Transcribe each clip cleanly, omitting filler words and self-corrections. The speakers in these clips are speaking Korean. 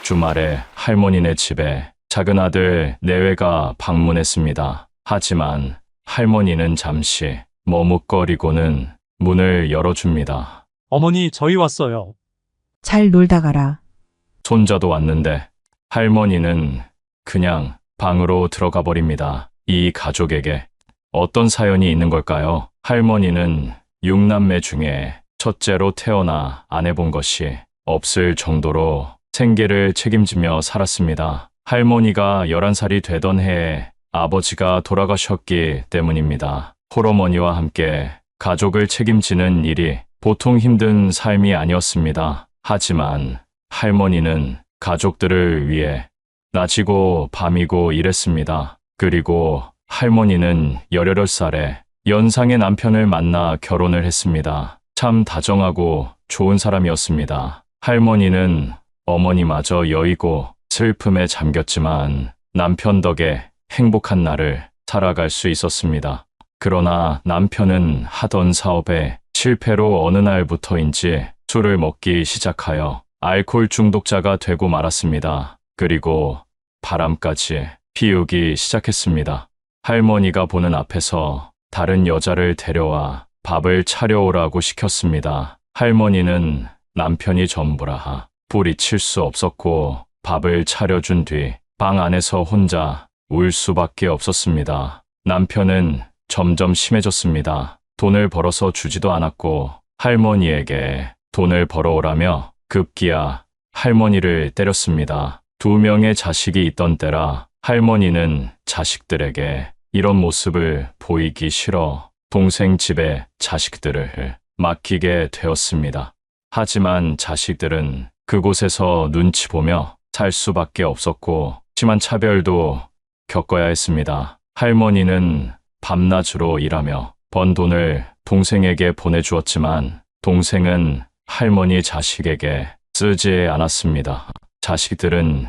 주말에 할머니네 집에 작은 아들 내외가 방문했습니다. 하지만 할머니는 잠시 머뭇거리고는 문을 열어줍니다. 어머니, 저희 왔어요. 잘 놀다 가라. 손자도 왔는데 할머니는 그냥 방으로 들어가 버립니다. 이 가족에게 어떤 사연이 있는 걸까요? 할머니는 6남매 중에 첫째로 태어나 안 해본 것이 없을 정도로 생계를 책임지며 살았습니다. 할머니가 11살이 되던 해에 아버지가 돌아가셨기 때문입니다. 홀어머니와 함께 가족을 책임지는 일이 보통 힘든 삶이 아니었습니다. 하지만 할머니는 가족들을 위해 낮이고 밤이고 일했습니다. 그리고 할머니는 18살에 연상의 남편을 만나 결혼을 했습니다. 참 다정하고 좋은 사람이었습니다. 할머니는 어머니마저 여의고 슬픔에 잠겼지만 남편 덕에 행복한 날을 살아갈 수 있었습니다. 그러나 남편은 하던 사업에 실패로 어느 날부터인지 술을 먹기 시작하여 알코올 중독자가 되고 말았습니다. 그리고 바람까지 피우기 시작했습니다. 할머니가 보는 앞에서 다른 여자를 데려와 밥을 차려오라고 시켰습니다. 할머니는 남편이 전부라 뿌리칠 수 없었고 밥을 차려준 뒤 방 안에서 혼자 울 수밖에 없었습니다. 남편은 점점 심해졌습니다. 돈을 벌어서 주지도 않았고 할머니에게 돈을 벌어오라며 급기야 할머니를 때렸습니다. 2명의 자식이 있던 때라 할머니는 자식들에게 이런 모습을 보이기 싫어 동생 집에 자식들을 맡기게 되었습니다. 하지만 자식들은 그곳에서 눈치 보며 살 수밖에 없었고 심한 차별도 겪어야 했습니다. 할머니는 밤낮으로 일하며 번 돈을 동생에게 보내주었지만 동생은 할머니 자식에게 쓰지 않았습니다. 자식들은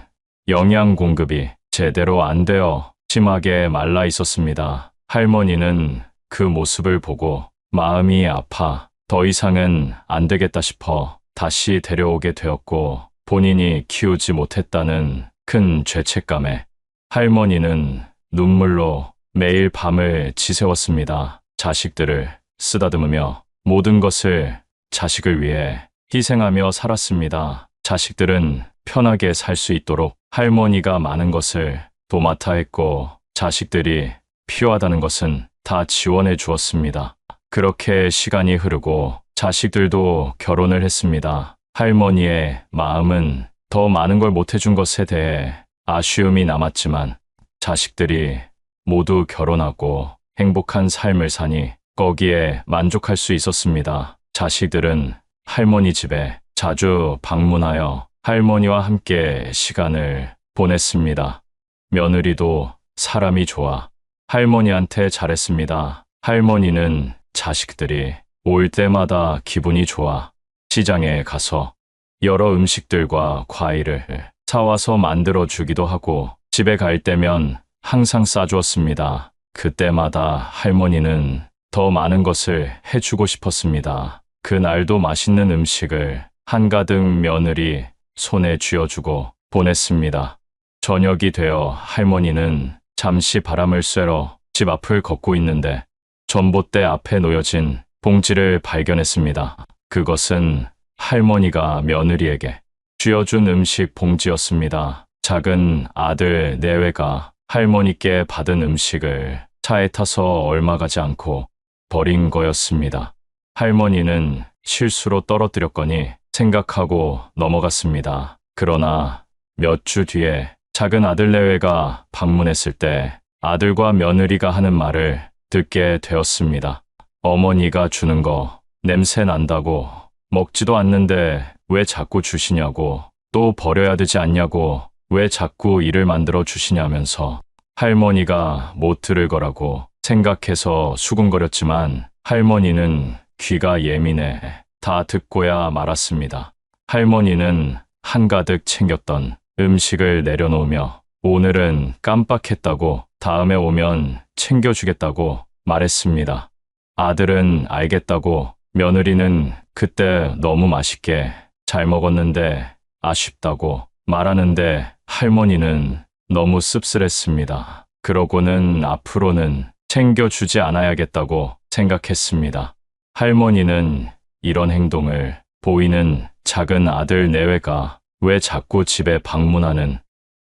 영양 공급이 제대로 안 되어 심하게 말라 있었습니다. 할머니는 그 모습을 보고 마음이 아파 더 이상은 안 되겠다 싶어 다시 데려오게 되었고 본인이 키우지 못했다는 큰 죄책감에 할머니는 눈물로 매일 밤을 지새웠습니다. 자식들을 쓰다듬으며 모든 것을 자식을 위해 희생하며 살았습니다. 자식들은 편하게 살 수 있도록 할머니가 많은 것을 도맡아 했고 자식들이 필요하다는 것은 다 지원해 주었습니다. 그렇게 시간이 흐르고 자식들도 결혼을 했습니다. 할머니의 마음은 더 많은 걸 못해준 것에 대해 아쉬움이 남았지만 자식들이 모두 결혼하고 행복한 삶을 사니 거기에 만족할 수 있었습니다. 자식들은 할머니 집에 자주 방문하여 할머니와 함께 시간을 보냈습니다. 며느리도 사람이 좋아 할머니한테 잘했습니다. 할머니는 자식들이 올 때마다 기분이 좋아 시장에 가서 여러 음식들과 과일을 사와서 만들어 주기도 하고 집에 갈 때면 항상 싸주었습니다. 그때마다 할머니는 더 많은 것을 해주고 싶었습니다. 그날도 맛있는 음식을 한가득 며느리 손에 쥐어주고 보냈습니다. 저녁이 되어 할머니는 잠시 바람을 쐬러 집 앞을 걷고 있는데 전봇대 앞에 놓여진 봉지를 발견했습니다. 그것은 할머니가 며느리에게 쥐어준 음식 봉지였습니다. 작은 아들 내외가 할머니께 받은 음식을 차에 타서 얼마 가지 않고 버린 거였습니다. 할머니는 실수로 떨어뜨렸거니 생각하고 넘어갔습니다. 그러나 몇 주 뒤에 작은 아들 내외가 방문했을 때 아들과 며느리가 하는 말을 듣게 되었습니다. 어머니가 주는 거 냄새 난다고 먹지도 않는데 왜 자꾸 주시냐고 또 버려야 되지 않냐고 왜 자꾸 일을 만들어 주시냐면서 할머니가 못 들을 거라고 생각해서 수군거렸지만 할머니는 귀가 예민해 다 듣고야 말았습니다. 할머니는 한가득 챙겼던 음식을 내려놓으며 오늘은 깜빡했다고 다음에 오면 챙겨주겠다고 말했습니다. 아들은 알겠다고 며느리는 그때 너무 맛있게 잘 먹었는데 아쉽다고 말하는데 할머니는 너무 씁쓸했습니다. 그러고는 앞으로는 챙겨주지 않아야겠다고 생각했습니다. 할머니는 이런 행동을 보이는 작은 아들 내외가 왜 자꾸 집에 방문하는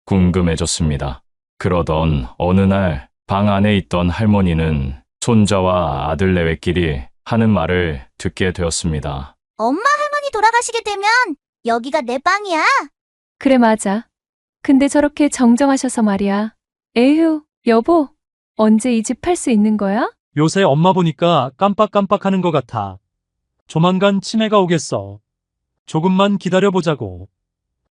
궁금해졌습니다. 그러던 어느 날 방 안에 있던 할머니는 손자와 아들 내외끼리 하는 말을 듣게 되었습니다. 엄마 할머니 돌아가시게 되면 여기가 내 방이야. 그래, 맞아. 근데 저렇게 정정하셔서 말이야. 에휴, 여보, 언제 이 집 팔 수 있는 거야? 요새 엄마 보니까 깜빡깜빡하는 것 같아. 조만간 치매가 오겠어. 조금만 기다려보자고.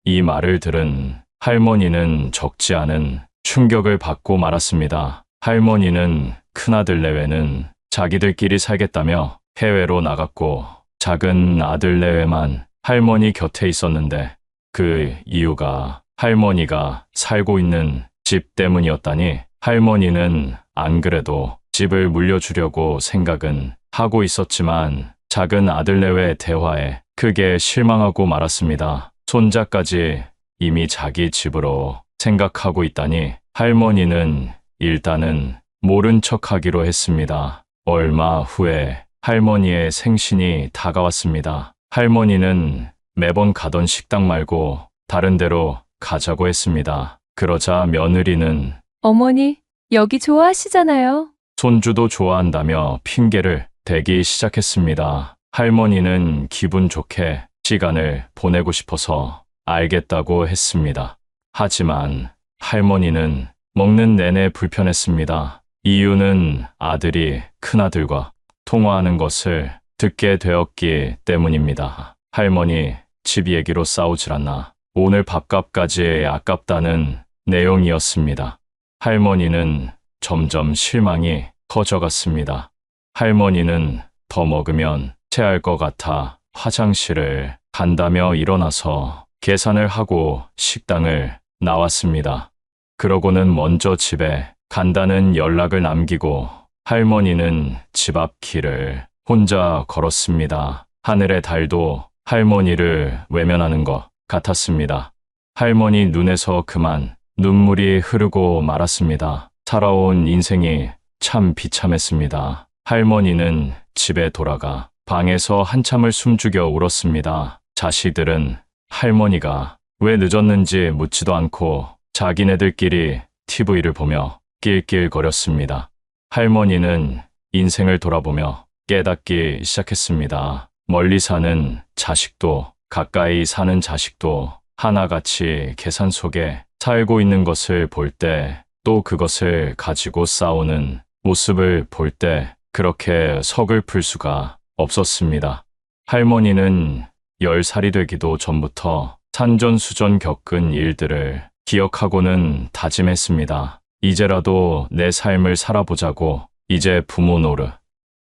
이 말을 들은 할머니는 적지 않은 충격을 받고 말았습니다. 할머니는 큰아들 내외는 자기들끼리 살겠다며 해외로 나갔고 작은 아들 내외만 할머니 곁에 있었는데 그 이유가 할머니가 살고 있는 집 때문이었다니 할머니는 안 그래도 집을 물려주려고 생각은 하고 있었지만 작은 아들 내외 대화에 크게 실망하고 말았습니다. 손자까지 이미 자기 집으로 생각하고 있다니 할머니는 일단은 모른 척하기로 했습니다. 얼마 후에 할머니의 생신이 다가왔습니다. 할머니는 매번 가던 식당 말고 다른 데로 가자고 했습니다. 그러자 며느리는 어머니, 여기 좋아하시잖아요. 손주도 좋아한다며 핑계를 대기 시작했습니다. 할머니는 기분 좋게 시간을 보내고 싶어서 알겠다고 했습니다. 하지만 할머니는 먹는 내내 불편했습니다. 이유는 아들이 큰아들과 통화하는 것을 듣게 되었기 때문입니다. 할머니, 집 얘기로 싸우질 않나. 오늘 밥값까지 아깝다는 내용이었습니다. 할머니는 점점 실망이 커져갔습니다. 할머니는 더 먹으면 체할 것 같아 화장실을 간다며 일어나서 계산을 하고 식당을 나왔습니다. 그러고는 먼저 집에 간다는 연락을 남기고 할머니는 집 앞 길을 혼자 걸었습니다. 하늘의 달도 할머니를 외면하는 것 같았습니다. 할머니 눈에서 그만 눈물이 흐르고 말았습니다. 살아온 인생이 참 비참했습니다. 할머니는 집에 돌아가 방에서 한참을 숨죽여 울었습니다. 자식들은 할머니가 왜 늦었는지 묻지도 않고 자기네들끼리 TV를 보며 낄낄거렸습니다. 할머니는 인생을 돌아보며 깨닫기 시작했습니다. 멀리 사는 자식도 가까이 사는 자식도 하나같이 계산 속에 살고 있는 것을 볼 때 또 그것을 가지고 싸우는 모습을 볼 때 그렇게 서글플 수가 없었습니다. 할머니는 10살이 되기도 전부터 산전수전 겪은 일들을 기억하고는 다짐했습니다. 이제라도 내 삶을 살아보자고, 이제 부모 노릇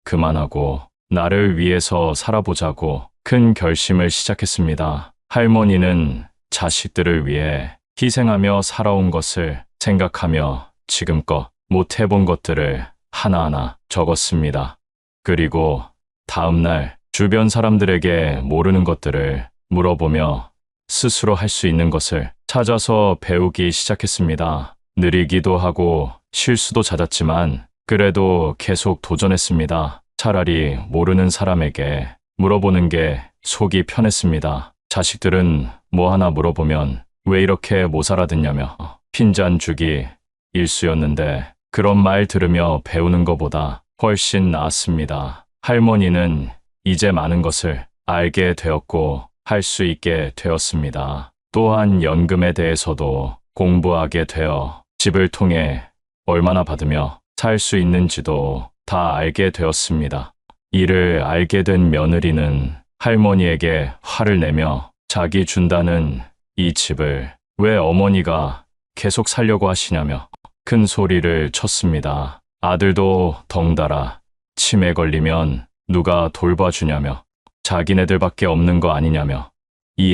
그만하고 나를 위해서 살아보자고 큰 결심을 시작했습니다. 할머니는 자식들을 위해 희생하며 살아온 것을 생각하며 지금껏 못 해본 것들을 하나하나 적었습니다. 그리고 다음 날 주변 사람들에게 모르는 것들을 물어보며 스스로 할 수 있는 것을 찾아서 배우기 시작했습니다. 느리기도 하고 실수도 잦았지만 그래도 계속 도전했습니다. 차라리 모르는 사람에게 물어보는 게 속이 편했습니다. 자식들은 뭐 하나 물어보면 왜 이렇게 못 알아듣냐며 핀잔 주기 일쑤였는데 그런 말 들으며 배우는 것보다 훨씬 나았습니다. 할머니는 이제 많은 것을 알게 되었고 할 수 있게 되었습니다. 또한 연금에 대해서도 공부하게 되어 집을 통해 얼마나 받으며 살 수 있는지도 다 알게 되었습니다. 이를 알게 된 며느리는 할머니에게 화를 내며 자기 준다는 이 집을 왜 어머니가 계속 살려고 하시냐며 큰 소리를 쳤습니다. 아들도 덩달아 치매 걸리면 누가 돌봐주냐며 자기네들밖에 없는 거 아니냐며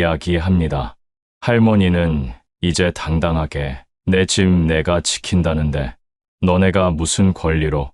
이야기합니다. 할머니는 이제 당당하게 내 집 내가 지킨다는데 너네가 무슨 권리로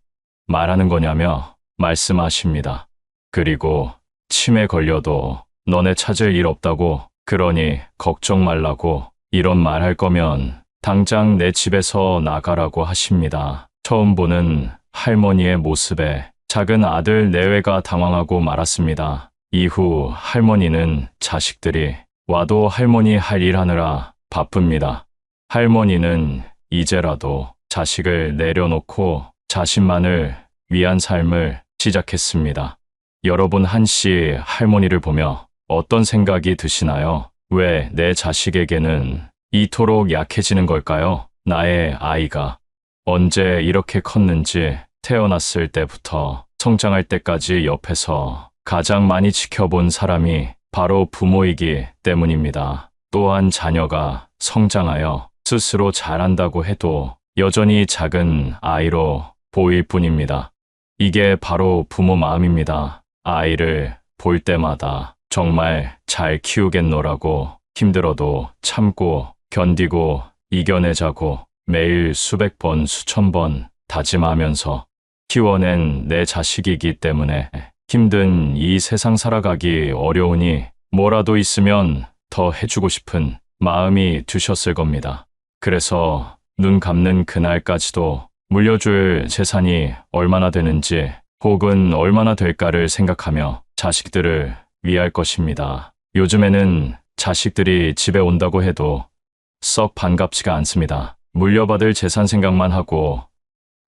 말하는 거냐며 말씀하십니다. 그리고 치매 걸려도 너네 찾을 일 없다고 그러니 걱정 말라고 이런 말 할 거면 당장 내 집에서 나가라고 하십니다. 처음 보는 할머니의 모습에 작은 아들 내외가 당황하고 말았습니다. 이후 할머니는 자식들이 와도 할머니 할 일 하느라 바쁩니다. 할머니는 이제라도 자식을 내려놓고 자신만을 위한 삶을 시작했습니다. 여러분 한씨 할머니를 보며 어떤 생각이 드시나요? 왜 내 자식에게는 이토록 약해지는 걸까요? 나의 아이가 언제 이렇게 컸는지 태어났을 때부터 성장할 때까지 옆에서 가장 많이 지켜본 사람이 바로 부모이기 때문입니다. 또한 자녀가 성장하여 스스로 잘한다고 해도 여전히 작은 아이로 보일 뿐입니다. 이게 바로 부모 마음입니다. 아이를 볼 때마다 정말 잘 키우겠노라고 힘들어도 참고 견디고 이겨내자고 매일 수백 번, 수천 번 다짐하면서 키워낸 내 자식이기 때문에 힘든 이 세상 살아가기 어려우니 뭐라도 있으면 더 해주고 싶은 마음이 드셨을 겁니다. 그래서 눈 감는 그날까지도 물려줄 재산이 얼마나 되는지 혹은 얼마나 될까를 생각하며 자식들을 위할 것입니다. 요즘에는 자식들이 집에 온다고 해도 썩 반갑지가 않습니다. 물려받을 재산 생각만 하고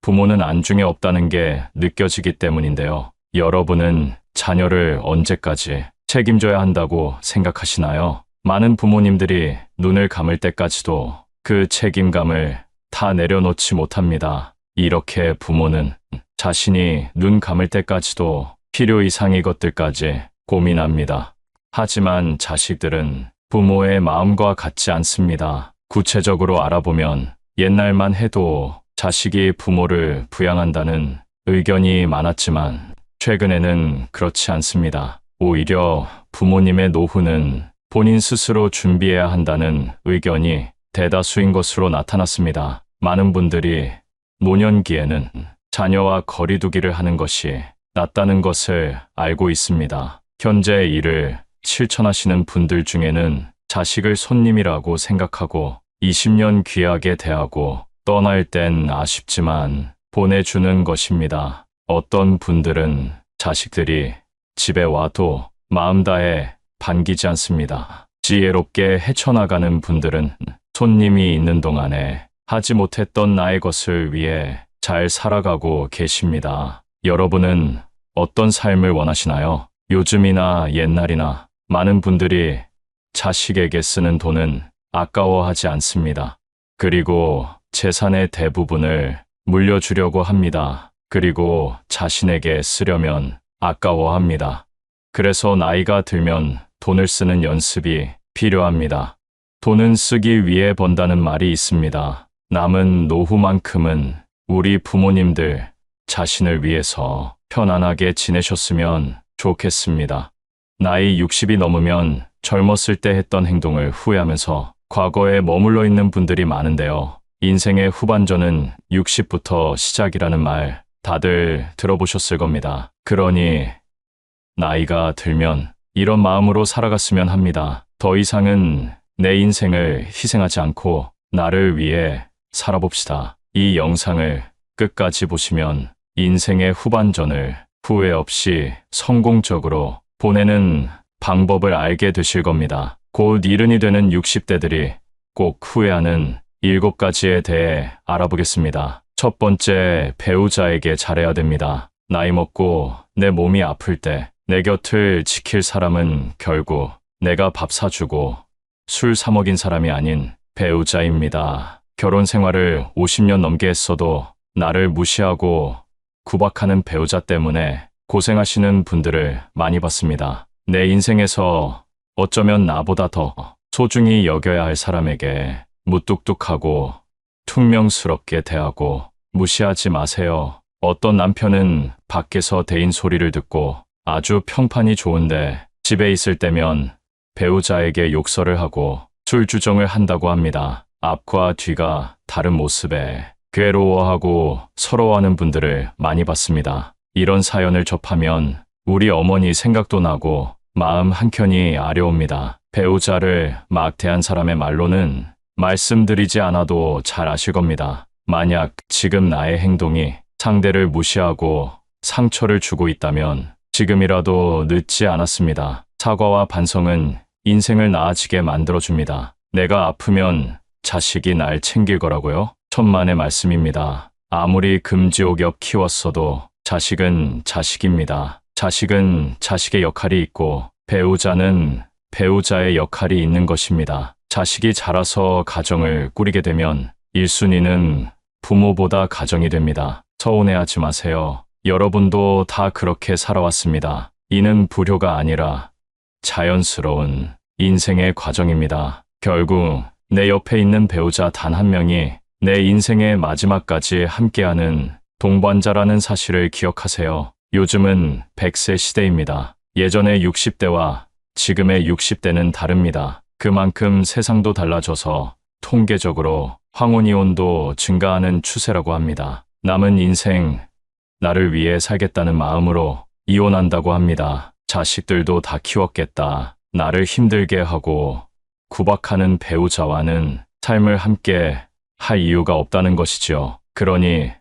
부모는 안중에 없다는 게 느껴지기 때문인데요. 여러분은 자녀를 언제까지 책임져야 한다고 생각하시나요? 많은 부모님들이 눈을 감을 때까지도 그 책임감을 다 내려놓지 못합니다. 이렇게 부모는 자신이 눈 감을 때까지도 필요 이상의 것들까지 고민합니다. 하지만 자식들은 부모의 마음과 같지 않습니다. 구체적으로 알아보면 옛날만 해도 자식이 부모를 부양한다는 의견이 많았지만 최근에는 그렇지 않습니다. 오히려 부모님의 노후는 본인 스스로 준비해야 한다는 의견이 대다수인 것으로 나타났습니다. 많은 분들이 노년기에는 자녀와 거리두기를 하는 것이 낫다는 것을 알고 있습니다. 현재 이를 실천하시는 분들 중에는 자식을 손님이라고 생각하고 20년 귀하게 대하고 떠날 땐 아쉽지만 보내주는 것입니다. 어떤 분들은 자식들이 집에 와도 마음 다해 반기지 않습니다. 지혜롭게 헤쳐나가는 분들은 손님이 있는 동안에 하지 못했던 나의 것을 위해 잘 살아가고 계십니다. 여러분은 어떤 삶을 원하시나요? 요즘이나 옛날이나 많은 분들이 자식에게 쓰는 돈은 아까워하지 않습니다. 그리고 재산의 대부분을 물려주려고 합니다. 그리고 자신에게 쓰려면 아까워합니다. 그래서 나이가 들면 돈을 쓰는 연습이 필요합니다. 돈은 쓰기 위해 번다는 말이 있습니다. 남은 노후만큼은 우리 부모님들 자신을 위해서 편안하게 지내셨으면 좋겠습니다. 나이 60이 넘으면 젊었을 때 했던 행동을 후회하면서 과거에 머물러 있는 분들이 많은데요. 인생의 후반전은 60부터 시작이라는 말 다들 들어보셨을 겁니다. 그러니 나이가 들면 이런 마음으로 살아갔으면 합니다. 더 이상은 내 인생을 희생하지 않고 나를 위해 살아봅시다. 이 영상을 끝까지 보시면 인생의 후반전을 후회 없이 성공적으로 보내는 방법을 알게 되실 겁니다. 곧 이른이 되는 60대들이 꼭 후회하는 7가지에 대해 알아보겠습니다. 첫 번째, 배우자에게 잘해야 됩니다. 나이 먹고 내 몸이 아플 때 내 곁을 지킬 사람은 결국 내가 밥 사주고 술 사 먹인 사람이 아닌 배우자입니다. 결혼 생활을 50년 넘게 했어도 나를 무시하고 구박하는 배우자 때문에 고생하시는 분들을 많이 봤습니다. 내 인생에서 어쩌면 나보다 더 소중히 여겨야 할 사람에게 무뚝뚝하고 퉁명스럽게 대하고 무시하지 마세요. 어떤 남편은 밖에서 대인 소리를 듣고 아주 평판이 좋은데 집에 있을 때면 배우자에게 욕설을 하고 술주정을 한다고 합니다. 앞과 뒤가 다른 모습에 괴로워하고 서러워하는 분들을 많이 봤습니다. 이런 사연을 접하면 우리 어머니 생각도 나고 마음 한켠이 아려옵니다. 배우자를 막대한 사람의 말로는 말씀드리지 않아도 잘 아실 겁니다. 만약 지금 나의 행동이 상대를 무시하고 상처를 주고 있다면 지금이라도 늦지 않았습니다. 사과와 반성은 인생을 나아지게 만들어줍니다. 내가 아프면 자식이 날 챙길 거라고요? 천만의 말씀입니다. 아무리 금지옥엽 키웠어도 자식은 자식입니다. 자식은 자식의 역할이 있고 배우자는 배우자의 역할이 있는 것입니다. 자식이 자라서 가정을 꾸리게 되면 1순위는 부모보다 가정이 됩니다. 서운해하지 마세요. 여러분도 다 그렇게 살아왔습니다. 이는 불효가 아니라 자연스러운 인생의 과정입니다. 결국 내 옆에 있는 배우자 단 한 명이 내 인생의 마지막까지 함께하는 동반자라는 사실을 기억하세요. 요즘은 100세 시대입니다. 예전의 60대와 지금의 60대는 다릅니다. 그만큼 세상도 달라져서 통계적으로 황혼이혼도 증가하는 추세라고 합니다. 남은 인생 나를 위해 살겠다는 마음으로 이혼한다고 합니다. 자식들도 다 키웠겠다. 나를 힘들게 하고 구박하는 배우자와는 삶을 함께 할 이유가 없다는 것이죠. 그러니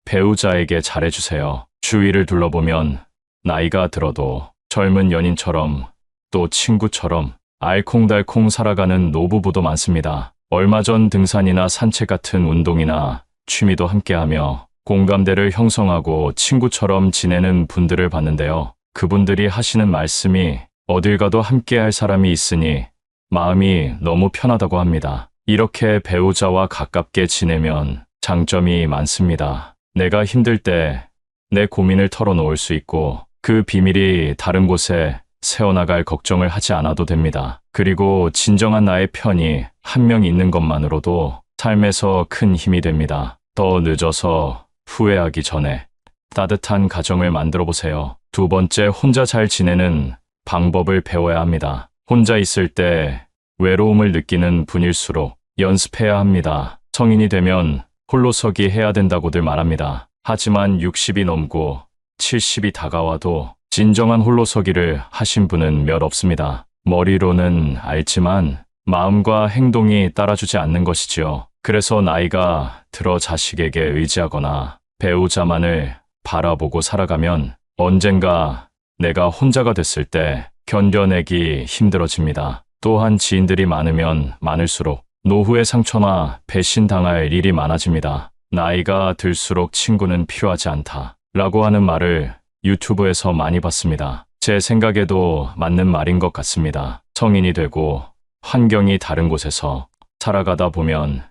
배우자에게 잘해주세요. 주위를 둘러보면 나이가 들어도 젊은 연인처럼 또 친구처럼 알콩달콩 살아가는 노부부도 많습니다. 얼마 전 등산이나 산책 같은 운동이나 취미도 함께하며 공감대를 형성하고 친구처럼 지내는 분들을 봤는데요. 그분들이 하시는 말씀이 어딜 가도 함께할 사람이 있으니 마음이 너무 편하다고 합니다. 이렇게 배우자와 가깝게 지내면 장점이 많습니다. 내가 힘들 때 내 고민을 털어놓을 수 있고 그 비밀이 다른 곳에 새어나갈 걱정을 하지 않아도 됩니다. 그리고 진정한 나의 편이 한 명 있는 것만으로도 삶에서 큰 힘이 됩니다. 더 늦어서 후회하기 전에 따뜻한 가정을 만들어 보세요. 두 번째, 혼자 잘 지내는 방법을 배워야 합니다. 혼자 있을 때 외로움을 느끼는 분일수록 연습해야 합니다. 성인이 되면 홀로서기 해야 된다고들 말합니다. 하지만 60이 넘고 70이 다가와도 진정한 홀로서기를 하신 분은 몇 없습니다. 머리로는 알지만 마음과 행동이 따라주지 않는 것이지요. 그래서 나이가 들어 자식에게 의지하거나 배우자만을 바라보고 살아가면 언젠가 내가 혼자가 됐을 때 견뎌내기 힘들어집니다. 또한 지인들이 많으면 많을수록 노후의 상처나 배신당할 일이 많아집니다. 나이가 들수록 친구는 필요하지 않다 라고 하는 말을 유튜브에서 많이 봤습니다. 제 생각에도 맞는 말인 것 같습니다. 성인이 되고 환경이 다른 곳에서 살아가다 보면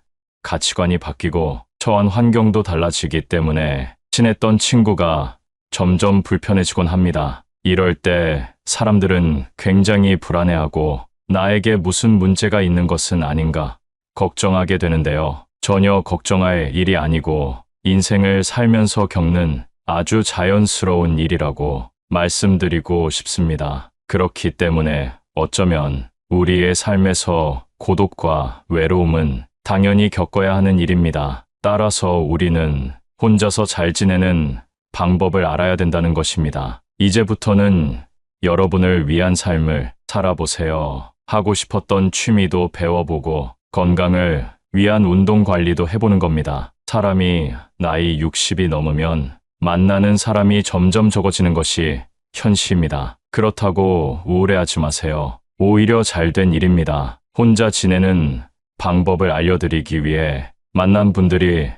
가치관이 바뀌고 처한 환경도 달라지기 때문에 친했던 친구가 점점 불편해지곤 합니다. 이럴 때 사람들은 굉장히 불안해하고 나에게 무슨 문제가 있는 것은 아닌가 걱정하게 되는데요. 전혀 걱정할 일이 아니고 인생을 살면서 겪는 아주 자연스러운 일이라고 말씀드리고 싶습니다. 그렇기 때문에 어쩌면 우리의 삶에서 고독과 외로움은 당연히 겪어야 하는 일입니다. 따라서 우리는 혼자서 잘 지내는 방법을 알아야 된다는 것입니다. 이제부터는 여러분을 위한 삶을 살아보세요. 하고 싶었던 취미도 배워보고 건강을 위한 운동 관리도 해보는 겁니다. 사람이 나이 60이 넘으면 만나는 사람이 점점 적어지는 것이 현실입니다. 그렇다고 우울해하지 마세요. 오히려 잘된 일입니다. 혼자 지내는 방법을 알려드리기 위해 만난 분들이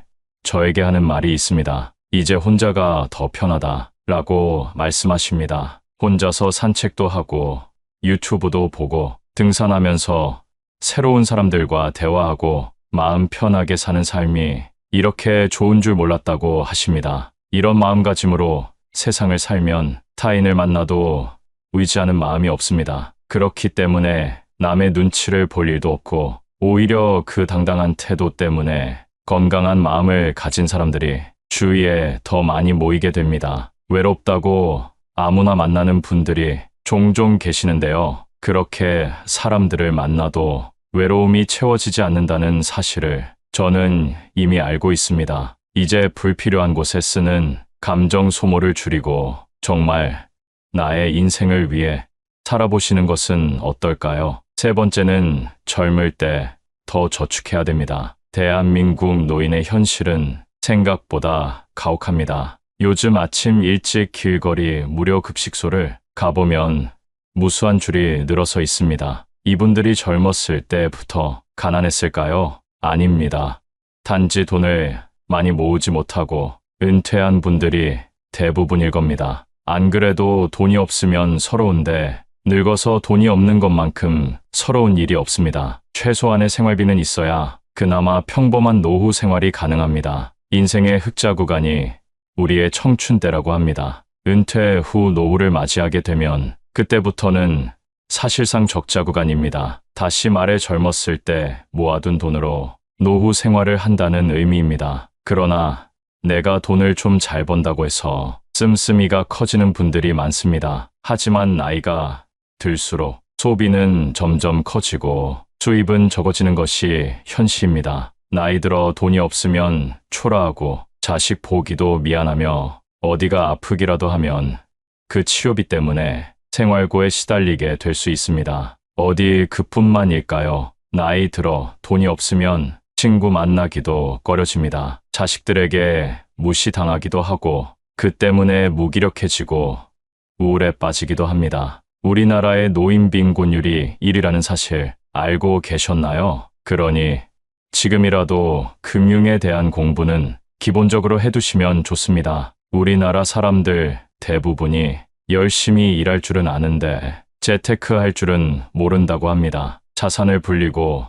저에게 하는 말이 있습니다. 이제 혼자가 더 편하다 라고 말씀하십니다. 혼자서 산책도 하고 유튜브도 보고 등산하면서 새로운 사람들과 대화하고 마음 편하게 사는 삶이 이렇게 좋은 줄 몰랐다고 하십니다. 이런 마음가짐으로 세상을 살면 타인을 만나도 의지하는 마음이 없습니다. 그렇기 때문에 남의 눈치를 볼 일도 없고 오히려 그 당당한 태도 때문에 건강한 마음을 가진 사람들이 주위에 더 많이 모이게 됩니다. 외롭다고 아무나 만나는 분들이 종종 계시는데요. 그렇게 사람들을 만나도 외로움이 채워지지 않는다는 사실을 저는 이미 알고 있습니다. 이제 불필요한 곳에 쓰는 감정 소모를 줄이고 정말 나의 인생을 위해 살아보시는 것은 어떨까요? 세 번째는 젊을 때 더 저축해야 됩니다. 대한민국 노인의 현실은 생각보다 가혹합니다. 요즘 아침 일찍 길거리 무료 급식소를 가보면 무수한 줄이 늘어서 있습니다. 이분들이 젊었을 때부터 가난했을까요? 아닙니다. 단지 돈을 많이 모으지 못하고 은퇴한 분들이 대부분일 겁니다. 안 그래도 돈이 없으면 서러운데 늙어서 돈이 없는 것만큼 서러운 일이 없습니다. 최소한의 생활비는 있어야 그나마 평범한 노후 생활이 가능합니다. 인생의 흑자 구간이 우리의 청춘 때라고 합니다. 은퇴 후 노후를 맞이하게 되면 그때부터는 사실상 적자 구간입니다. 다시 말해 젊었을 때 모아둔 돈으로 노후 생활을 한다는 의미입니다. 그러나 내가 돈을 좀 잘 번다고 해서 씀씀이가 커지는 분들이 많습니다. 하지만 나이가 들수록 소비는 점점 커지고 수입은 적어지는 것이 현실입니다. 나이 들어 돈이 없으면 초라하고 자식 보기도 미안하며 어디가 아프기라도 하면 그 치료비 때문에 생활고에 시달리게 될 수 있습니다. 어디 그뿐만일까요? 나이 들어 돈이 없으면 친구 만나기도 꺼려집니다. 자식들에게 무시당하기도 하고 그 때문에 무기력해지고 우울에 빠지기도 합니다. 우리나라의 노인 빈곤율이 1위라는 사실 알고 계셨나요? 그러니 지금이라도 금융에 대한 공부는 기본적으로 해두시면 좋습니다. 우리나라 사람들 대부분이 열심히 일할 줄은 아는데 재테크할 줄은 모른다고 합니다. 자산을 불리고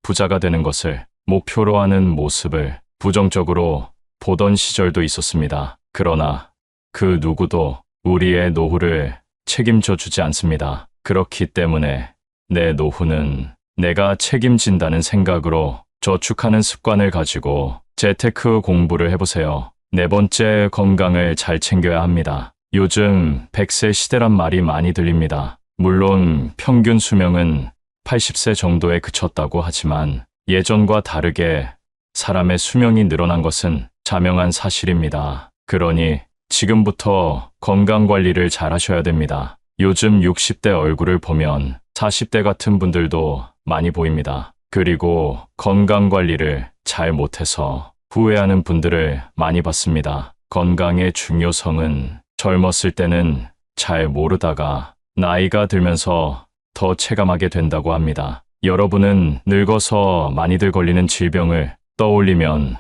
부자가 되는 것을 목표로 하는 모습을 부정적으로 보던 시절도 있었습니다. 그러나 그 누구도 우리의 노후를 책임져 주지 않습니다. 그렇기 때문에 내 노후는 내가 책임진다는 생각으로 저축하는 습관을 가지고 재테크 공부를 해보세요. 네 번째, 건강을 잘 챙겨야 합니다. 요즘 100세 시대란 말이 많이 들립니다. 물론 평균 수명은 80세 정도에 그쳤다고 하지만 예전과 다르게 사람의 수명이 늘어난 것은 자명한 사실입니다. 그러니 지금부터 건강 관리를 잘 하셔야 됩니다. 요즘 60대 얼굴을 보면 40대 같은 분들도 많이 보입니다. 그리고 건강 관리를 잘 못해서 후회하는 분들을 많이 봤습니다. 건강의 중요성은 젊었을 때는 잘 모르다가 나이가 들면서 더 체감하게 된다고 합니다. 여러분은 늙어서 많이들 걸리는 질병을 떠올리면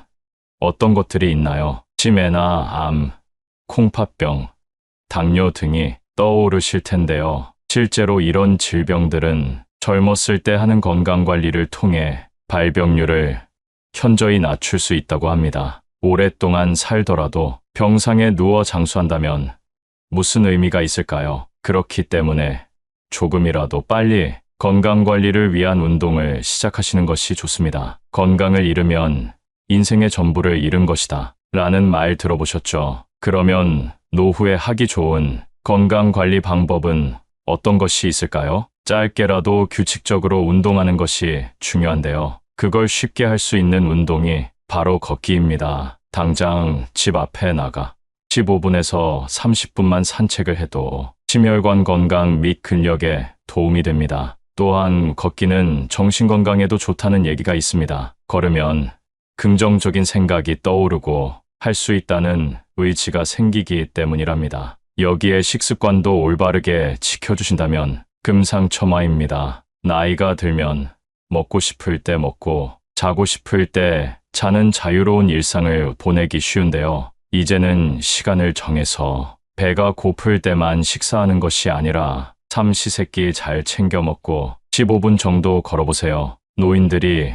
어떤 것들이 있나요? 치매나 암, 콩팥병, 당뇨 등이 떠오르실 텐데요. 실제로 이런 질병들은 젊었을 때 하는 건강관리를 통해 발병률을 현저히 낮출 수 있다고 합니다. 오랫동안 살더라도 병상에 누워 장수한다면 무슨 의미가 있을까요? 그렇기 때문에 조금이라도 빨리 건강관리를 위한 운동을 시작하시는 것이 좋습니다. 건강을 잃으면 인생의 전부를 잃은 것이다 라는 말 들어보셨죠? 그러면 노후에 하기 좋은 건강관리 방법은 어떤 것이 있을까요? 짧게라도 규칙적으로 운동하는 것이 중요한데요. 그걸 쉽게 할 수 있는 운동이 바로 걷기입니다. 당장 집 앞에 나가 15분에서 30분만 산책을 해도 심혈관 건강 및 근력에 도움이 됩니다. 또한 걷기는 정신건강에도 좋다는 얘기가 있습니다. 걸으면 긍정적인 생각이 떠오르고 할 수 있다는 의지가 생기기 때문이랍니다. 여기에 식습관도 올바르게 지켜주신다면 금상첨화입니다. 나이가 들면 먹고 싶을 때 먹고 자고 싶을 때 자는 자유로운 일상을 보내기 쉬운데요. 이제는 시간을 정해서 배가 고플 때만 식사하는 것이 아니라 삼시세끼 잘 챙겨 먹고 15분 정도 걸어보세요. 노인들이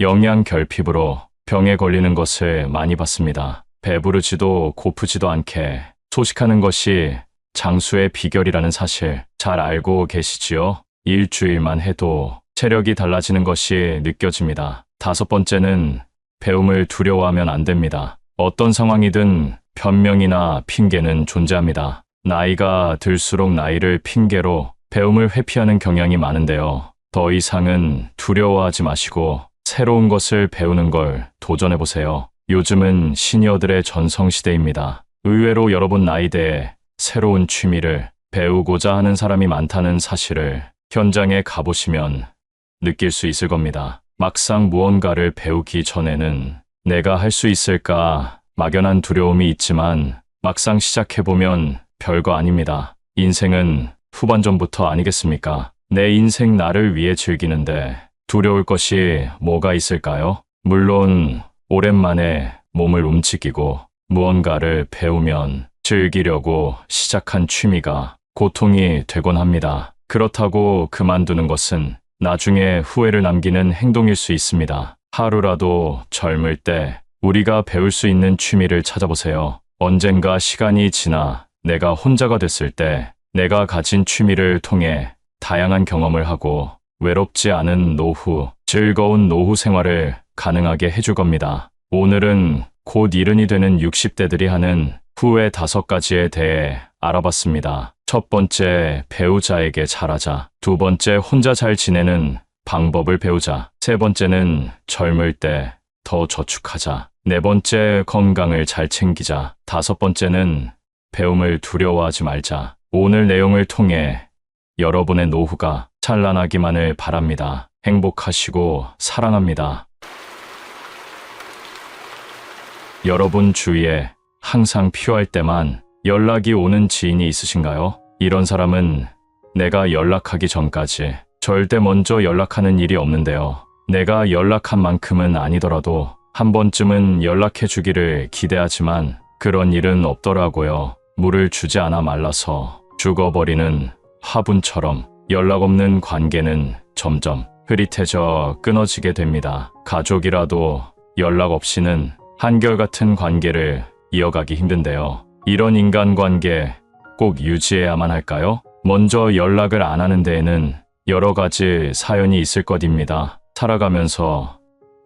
영양 결핍으로 병에 걸리는 것을 많이 봤습니다. 배부르지도 고프지도 않게 소식하는 것이 장수의 비결이라는 사실 잘 알고 계시지요? 일주일만 해도 체력이 달라지는 것이 느껴집니다. 다섯 번째는 배움을 두려워하면 안 됩니다. 어떤 상황이든 변명이나 핑계는 존재합니다. 나이가 들수록 나이를 핑계로 배움을 회피하는 경향이 많은데요. 더 이상은 두려워하지 마시고 새로운 것을 배우는 걸 도전해보세요. 요즘은 시니어들의 전성시대입니다. 의외로 여러분 나이대에 새로운 취미를 배우고자 하는 사람이 많다는 사실을 현장에 가보시면 느낄 수 있을 겁니다. 막상 무언가를 배우기 전에는 내가 할 수 있을까 막연한 두려움이 있지만 막상 시작해보면 별거 아닙니다. 인생은 후반전부터 아니겠습니까? 내 인생 나를 위해 즐기는데 두려울 것이 뭐가 있을까요? 물론 오랜만에 몸을 움직이고 무언가를 배우면 즐기려고 시작한 취미가 고통이 되곤 합니다. 그렇다고 그만두는 것은 나중에 후회를 남기는 행동일 수 있습니다. 하루라도 젊을 때 우리가 배울 수 있는 취미를 찾아보세요. 언젠가 시간이 지나 내가 혼자가 됐을 때 내가 가진 취미를 통해 다양한 경험을 하고 외롭지 않은 노후, 즐거운 노후 생활을 가능하게 해줄 겁니다. 오늘은 곧 이른이 되는 60대들이 하는 후회 5가지에 대해 알아봤습니다. 첫 번째, 배우자에게 잘하자. 두 번째, 혼자 잘 지내는 방법을 배우자. 세 번째는 젊을 때 더 저축하자. 네 번째, 건강을 잘 챙기자. 다섯 번째는 배움을 두려워하지 말자. 오늘 내용을 통해 여러분의 노후가 찬란하기만을 바랍니다. 행복하시고 사랑합니다. 여러분 주위에 항상 필요할 때만 연락이 오는 지인이 있으신가요? 이런 사람은 내가 연락하기 전까지 절대 먼저 연락하는 일이 없는데요. 내가 연락한 만큼은 아니더라도 한 번쯤은 연락해 주기를 기대하지만 그런 일은 없더라고요. 물을 주지 않아 말라서 죽어버리는 화분처럼 연락 없는 관계는 점점 흐릿해져 끊어지게 됩니다. 가족이라도 연락 없이는 한결같은 관계를 이어가기 힘든데요. 이런 인간관계 꼭 유지해야만 할까요? 먼저 연락을 안 하는 데에는 여러 가지 사연이 있을 것입니다. 살아가면서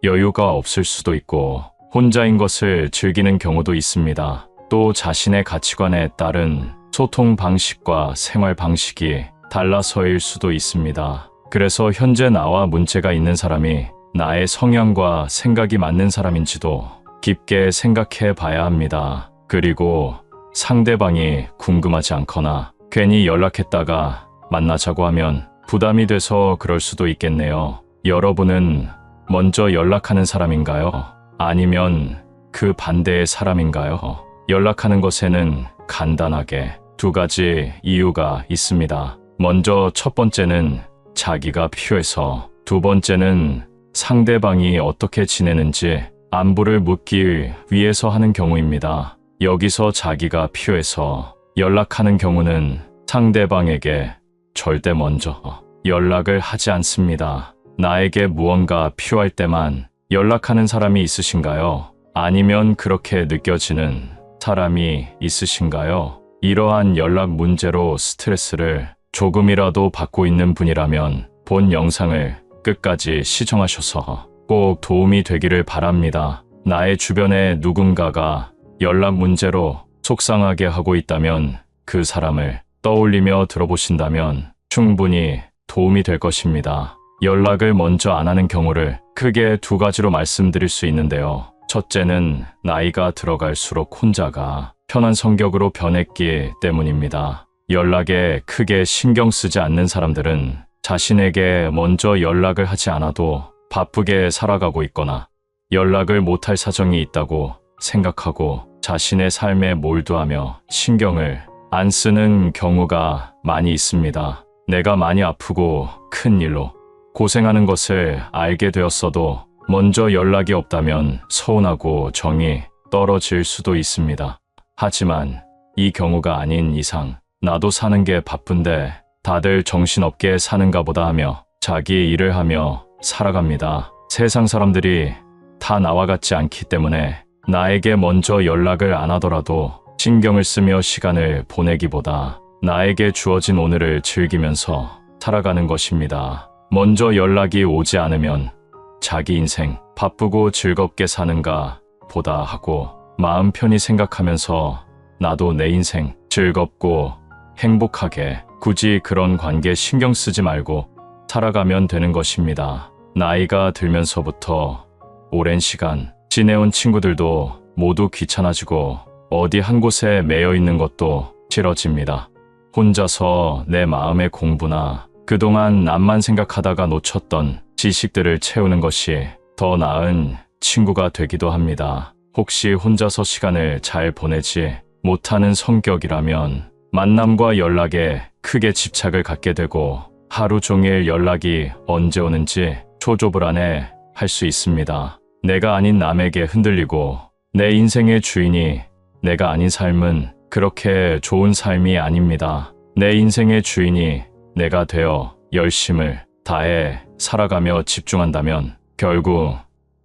여유가 없을 수도 있고 혼자인 것을 즐기는 경우도 있습니다. 또 자신의 가치관에 따른 소통 방식과 생활 방식이 달라서일 수도 있습니다. 그래서 현재 나와 문제가 있는 사람이 나의 성향과 생각이 맞는 사람인지도 깊게 생각해 봐야 합니다. 그리고 상대방이 궁금하지 않거나 괜히 연락했다가 만나자고 하면 부담이 돼서 그럴 수도 있겠네요. 여러분은 먼저 연락하는 사람인가요? 아니면 그 반대의 사람인가요? 연락하는 것에는 간단하게 2가지 이유가 있습니다. 먼저 첫 번째는 자기가 필요해서, 두 번째는 상대방이 어떻게 지내는지 안부를 묻기 위해서 하는 경우입니다. 여기서 자기가 필요해서 연락하는 경우는 상대방에게 절대 먼저 연락을 하지 않습니다. 나에게 무언가 필요할 때만 연락하는 사람이 있으신가요? 아니면 그렇게 느껴지는 사람이 있으신가요? 이러한 연락 문제로 스트레스를 조금이라도 받고 있는 분이라면 본 영상을 끝까지 시청하셔서 꼭 도움이 되기를 바랍니다. 나의 주변에 누군가가 연락 문제로 속상하게 하고 있다면 그 사람을 떠올리며 들어보신다면 충분히 도움이 될 것입니다. 연락을 먼저 안 하는 경우를 크게 2가지로 말씀드릴 수 있는데요. 첫째는 나이가 들어갈수록 혼자가 편한 성격으로 변했기 때문입니다. 연락에 크게 신경 쓰지 않는 사람들은 자신에게 먼저 연락을 하지 않아도 바쁘게 살아가고 있거나 연락을 못할 사정이 있다고 생각하고 자신의 삶에 몰두하며 신경을 안 쓰는 경우가 많이 있습니다. 내가 많이 아프고 큰 일로 고생하는 것을 알게 되었어도 먼저 연락이 없다면 서운하고 정이 떨어질 수도 있습니다. 하지만 이 경우가 아닌 이상 나도 사는 게 바쁜데 다들 정신없게 사는가 보다 하며 자기 일을 하며 살아갑니다. 세상 사람들이 다 나와 같지 않기 때문에 나에게 먼저 연락을 안 하더라도 신경을 쓰며 시간을 보내기보다 나에게 주어진 오늘을 즐기면서 살아가는 것입니다. 먼저 연락이 오지 않으면 자기 인생 바쁘고 즐겁게 사는가 보다 하고 마음 편히 생각하면서 나도 내 인생 즐겁고 행복하게 굳이 그런 관계 신경 쓰지 말고 살아가면 되는 것입니다. 나이가 들면서부터 오랜 시간 지내온 친구들도 모두 귀찮아지고 어디 한 곳에 매여 있는 것도 싫어집니다. 혼자서 내 마음의 공부나 그동안 남만 생각하다가 놓쳤던 지식들을 채우는 것이 더 나은 친구가 되기도 합니다. 혹시 혼자서 시간을 잘 보내지 못하는 성격이라면 만남과 연락에 크게 집착을 갖게 되고 하루 종일 연락이 언제 오는지 초조불안해 할 수 있습니다. 내가 아닌 남에게 흔들리고 내 인생의 주인이 내가 아닌 삶은 그렇게 좋은 삶이 아닙니다. 내 인생의 주인이 내가 되어 열심을 다해 살아가며 집중한다면 결국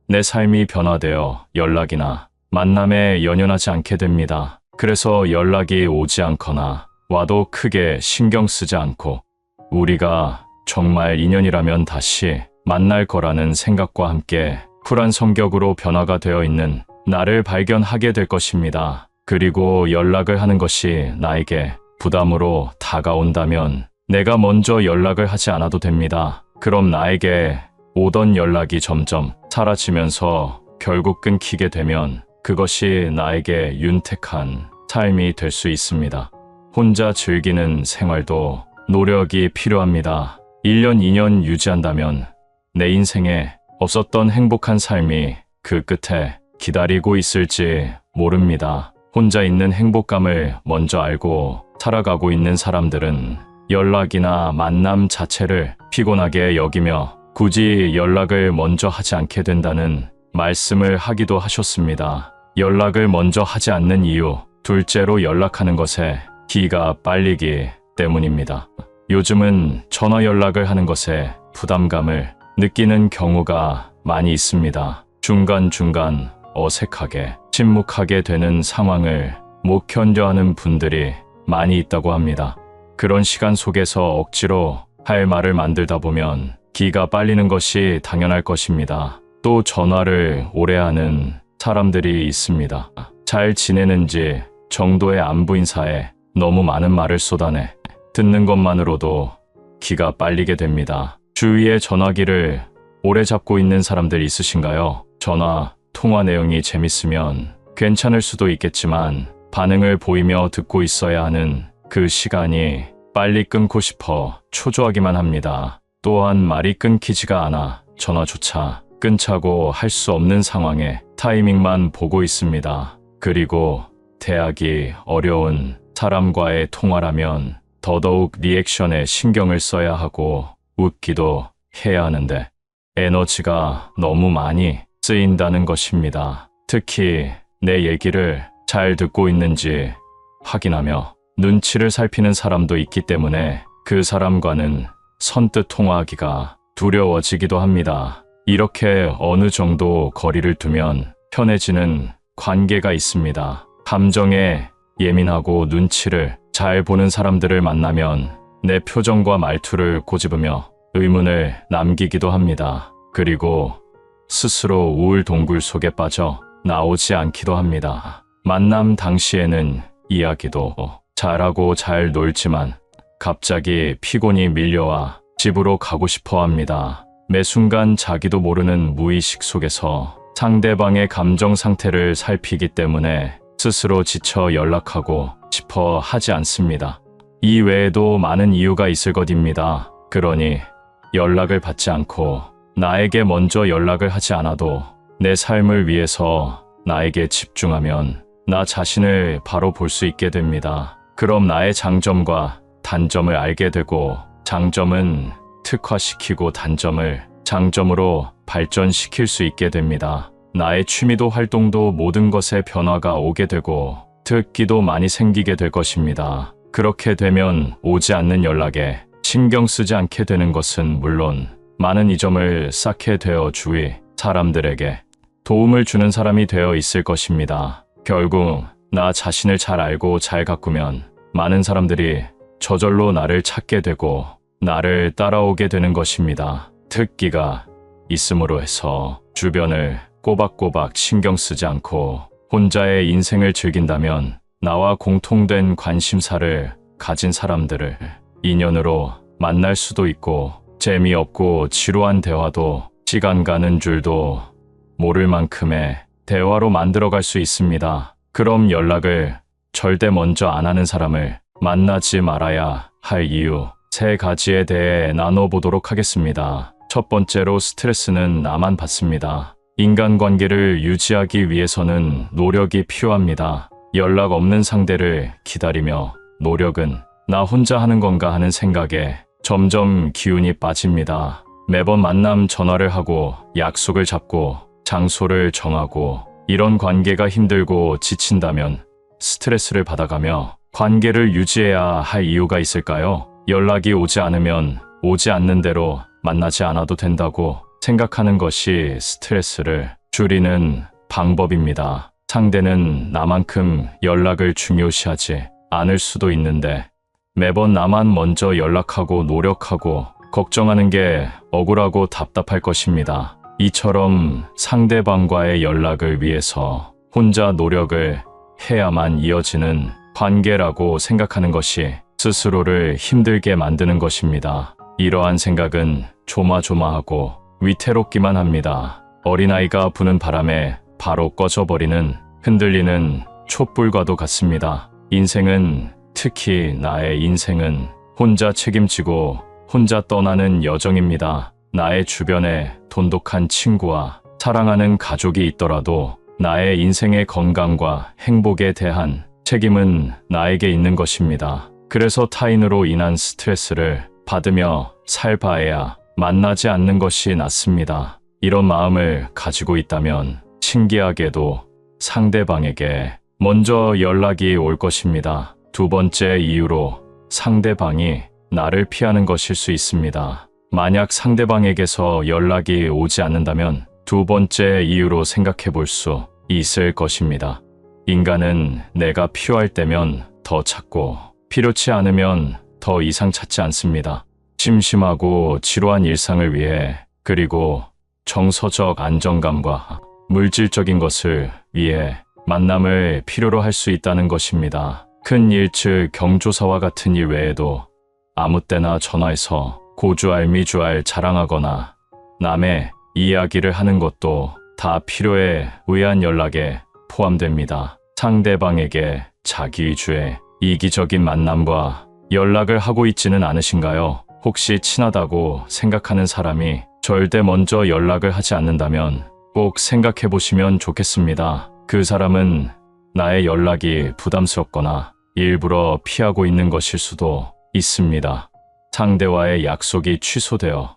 내 삶이 변화되어 연락이나 만남에 연연하지 않게 됩니다. 그래서 연락이 오지 않거나 와도 크게 신경 쓰지 않고 우리가 정말 인연이라면 다시 만날 거라는 생각과 함께 쿨한 성격으로 변화가 되어 있는 나를 발견하게 될 것입니다. 그리고 연락을 하는 것이 나에게 부담으로 다가온다면 내가 먼저 연락을 하지 않아도 됩니다. 그럼 나에게 오던 연락이 점점 사라지면서 결국 끊기게 되면 그것이 나에게 윤택한 삶이 될 수 있습니다. 혼자 즐기는 생활도 노력이 필요합니다. 1년, 2년 유지한다면 내 인생에 없었던 행복한 삶이 그 끝에 기다리고 있을지 모릅니다. 혼자 있는 행복감을 먼저 알고 살아가고 있는 사람들은 연락이나 만남 자체를 피곤하게 여기며 굳이 연락을 먼저 하지 않게 된다는 말씀을 하기도 하셨습니다. 연락을 먼저 하지 않는 이유, 둘째로 연락하는 것에 기가 빨리기 때문입니다. 요즘은 전화 연락을 하는 것에 부담감을 느끼는 경우가 많이 있습니다. 중간중간 어색하게 침묵하게 되는 상황을 못 견뎌하는 분들이 많이 있다고 합니다. 그런 시간 속에서 억지로 할 말을 만들다 보면 기가 빨리는 것이 당연할 것입니다. 또 전화를 오래 하는 사람들이 있습니다. 잘 지내는지 정도의 안부 인사에 너무 많은 말을 쏟아내 듣는 것만으로도 기가 빨리게 됩니다. 주위에 전화기를 오래 잡고 있는 사람들 있으신가요? 전화, 통화 내용이 재밌으면 괜찮을 수도 있겠지만 반응을 보이며 듣고 있어야 하는 그 시간이 빨리 끊고 싶어 초조하기만 합니다. 또한 말이 끊기지가 않아 전화조차 끊자고 할 수 없는 상황에 타이밍만 보고 있습니다. 그리고 대하기 어려운 사람과의 통화라면 더더욱 리액션에 신경을 써야 하고 웃기도 해야 하는데 에너지가 너무 많이 쓰인다는 것입니다. 특히 내 얘기를 잘 듣고 있는지 확인하며 눈치를 살피는 사람도 있기 때문에 그 사람과는 선뜻 통화하기가 두려워지기도 합니다. 이렇게 어느 정도 거리를 두면 편해지는 관계가 있습니다. 감정에 예민하고 눈치를 잘 보는 사람들을 만나면 내 표정과 말투를 꼬집으며 의문을 남기기도 합니다. 그리고 스스로 우울 동굴 속에 빠져 나오지 않기도 합니다. 만남 당시에는 이야기도 잘하고 잘 놀지만 갑자기 피곤이 밀려와 집으로 가고 싶어 합니다. 매 순간 자기도 모르는 무의식 속에서 상대방의 감정 상태를 살피기 때문에 스스로 지쳐 연락하고 싶어 하지 않습니다. 이 외에도 많은 이유가 있을 것입니다. 그러니 연락을 받지 않고 나에게 먼저 연락을 하지 않아도 내 삶을 위해서 나에게 집중하면 나 자신을 바로 볼 수 있게 됩니다. 그럼 나의 장점과 단점을 알게 되고 장점은 특화시키고 단점을 장점으로 발전시킬 수 있게 됩니다. 나의 취미도 활동도 모든 것에 변화가 오게 되고 특기도 많이 생기게 될 것입니다. 그렇게 되면 오지 않는 연락에 신경 쓰지 않게 되는 것은 물론 많은 이점을 쌓게 되어 주위 사람들에게 도움을 주는 사람이 되어 있을 것입니다. 결국 나 자신을 잘 알고 잘 가꾸면 많은 사람들이 저절로 나를 찾게 되고 나를 따라오게 되는 것입니다. 특기가 있음으로 해서 주변을 꼬박꼬박 신경 쓰지 않고 혼자의 인생을 즐긴다면 나와 공통된 관심사를 가진 사람들을 인연으로 만날 수도 있고 재미없고 지루한 대화도 시간 가는 줄도 모를 만큼의 대화로 만들어갈 수 있습니다. 그럼 연락을 절대 먼저 안 하는 사람을 만나지 말아야 할 이유 3가지에 대해 나눠보도록 하겠습니다. 첫 번째로 스트레스는 나만 받습니다. 인간관계를 유지하기 위해서는 노력이 필요합니다. 연락 없는 상대를 기다리며 노력은 나 혼자 하는 건가 하는 생각에 점점 기운이 빠집니다. 매번 만남 전화를 하고 약속을 잡고 장소를 정하고 이런 관계가 힘들고 지친다면 스트레스를 받아가며 관계를 유지해야 할 이유가 있을까요? 연락이 오지 않으면 오지 않는 대로 만나지 않아도 된다고 생각하는 것이 스트레스를 줄이는 방법입니다. 상대는 나만큼 연락을 중요시하지 않을 수도 있는데 매번 나만 먼저 연락하고 노력하고 걱정하는 게 억울하고 답답할 것입니다. 이처럼 상대방과의 연락을 위해서 혼자 노력을 해야만 이어지는 관계라고 생각하는 것이 스스로를 힘들게 만드는 것입니다. 이러한 생각은 조마조마하고 위태롭기만 합니다. 어린아이가 부는 바람에 바로 꺼져버리는 흔들리는 촛불과도 같습니다. 인생은, 특히 나의 인생은 혼자 책임지고 혼자 떠나는 여정입니다. 나의 주변에 돈독한 친구와 사랑하는 가족이 있더라도 나의 인생의 건강과 행복에 대한 책임은 나에게 있는 것입니다. 그래서 타인으로 인한 스트레스를 받으며 살 바에야 만나지 않는 것이 낫습니다. 이런 마음을 가지고 있다면 신기하게도 상대방에게 먼저 연락이 올 것입니다. 두 번째 이유로 상대방이 나를 피하는 것일 수 있습니다. 만약 상대방에게서 연락이 오지 않는다면 두 번째 이유로 생각해 볼 수 있을 것입니다. 인간은 내가 필요할 때면 더 찾고 필요치 않으면 더 이상 찾지 않습니다. 심심하고 지루한 일상을 위해 그리고 정서적 안정감과 물질적인 것을 위해 만남을 필요로 할 수 있다는 것입니다. 큰 일, 즉 경조사와 같은 일 외에도 아무 때나 전화해서 고주알미주알 자랑하거나 남의 이야기를 하는 것도 다 필요에 의한 연락에 포함됩니다. 상대방에게 자기 위주의 이기적인 만남과 연락을 하고 있지는 않으신가요? 혹시 친하다고 생각하는 사람이 절대 먼저 연락을 하지 않는다면 꼭 생각해 보시면 좋겠습니다. 그 사람은 나의 연락이 부담스럽거나 일부러 피하고 있는 것일 수도 있습니다. 상대와의 약속이 취소되어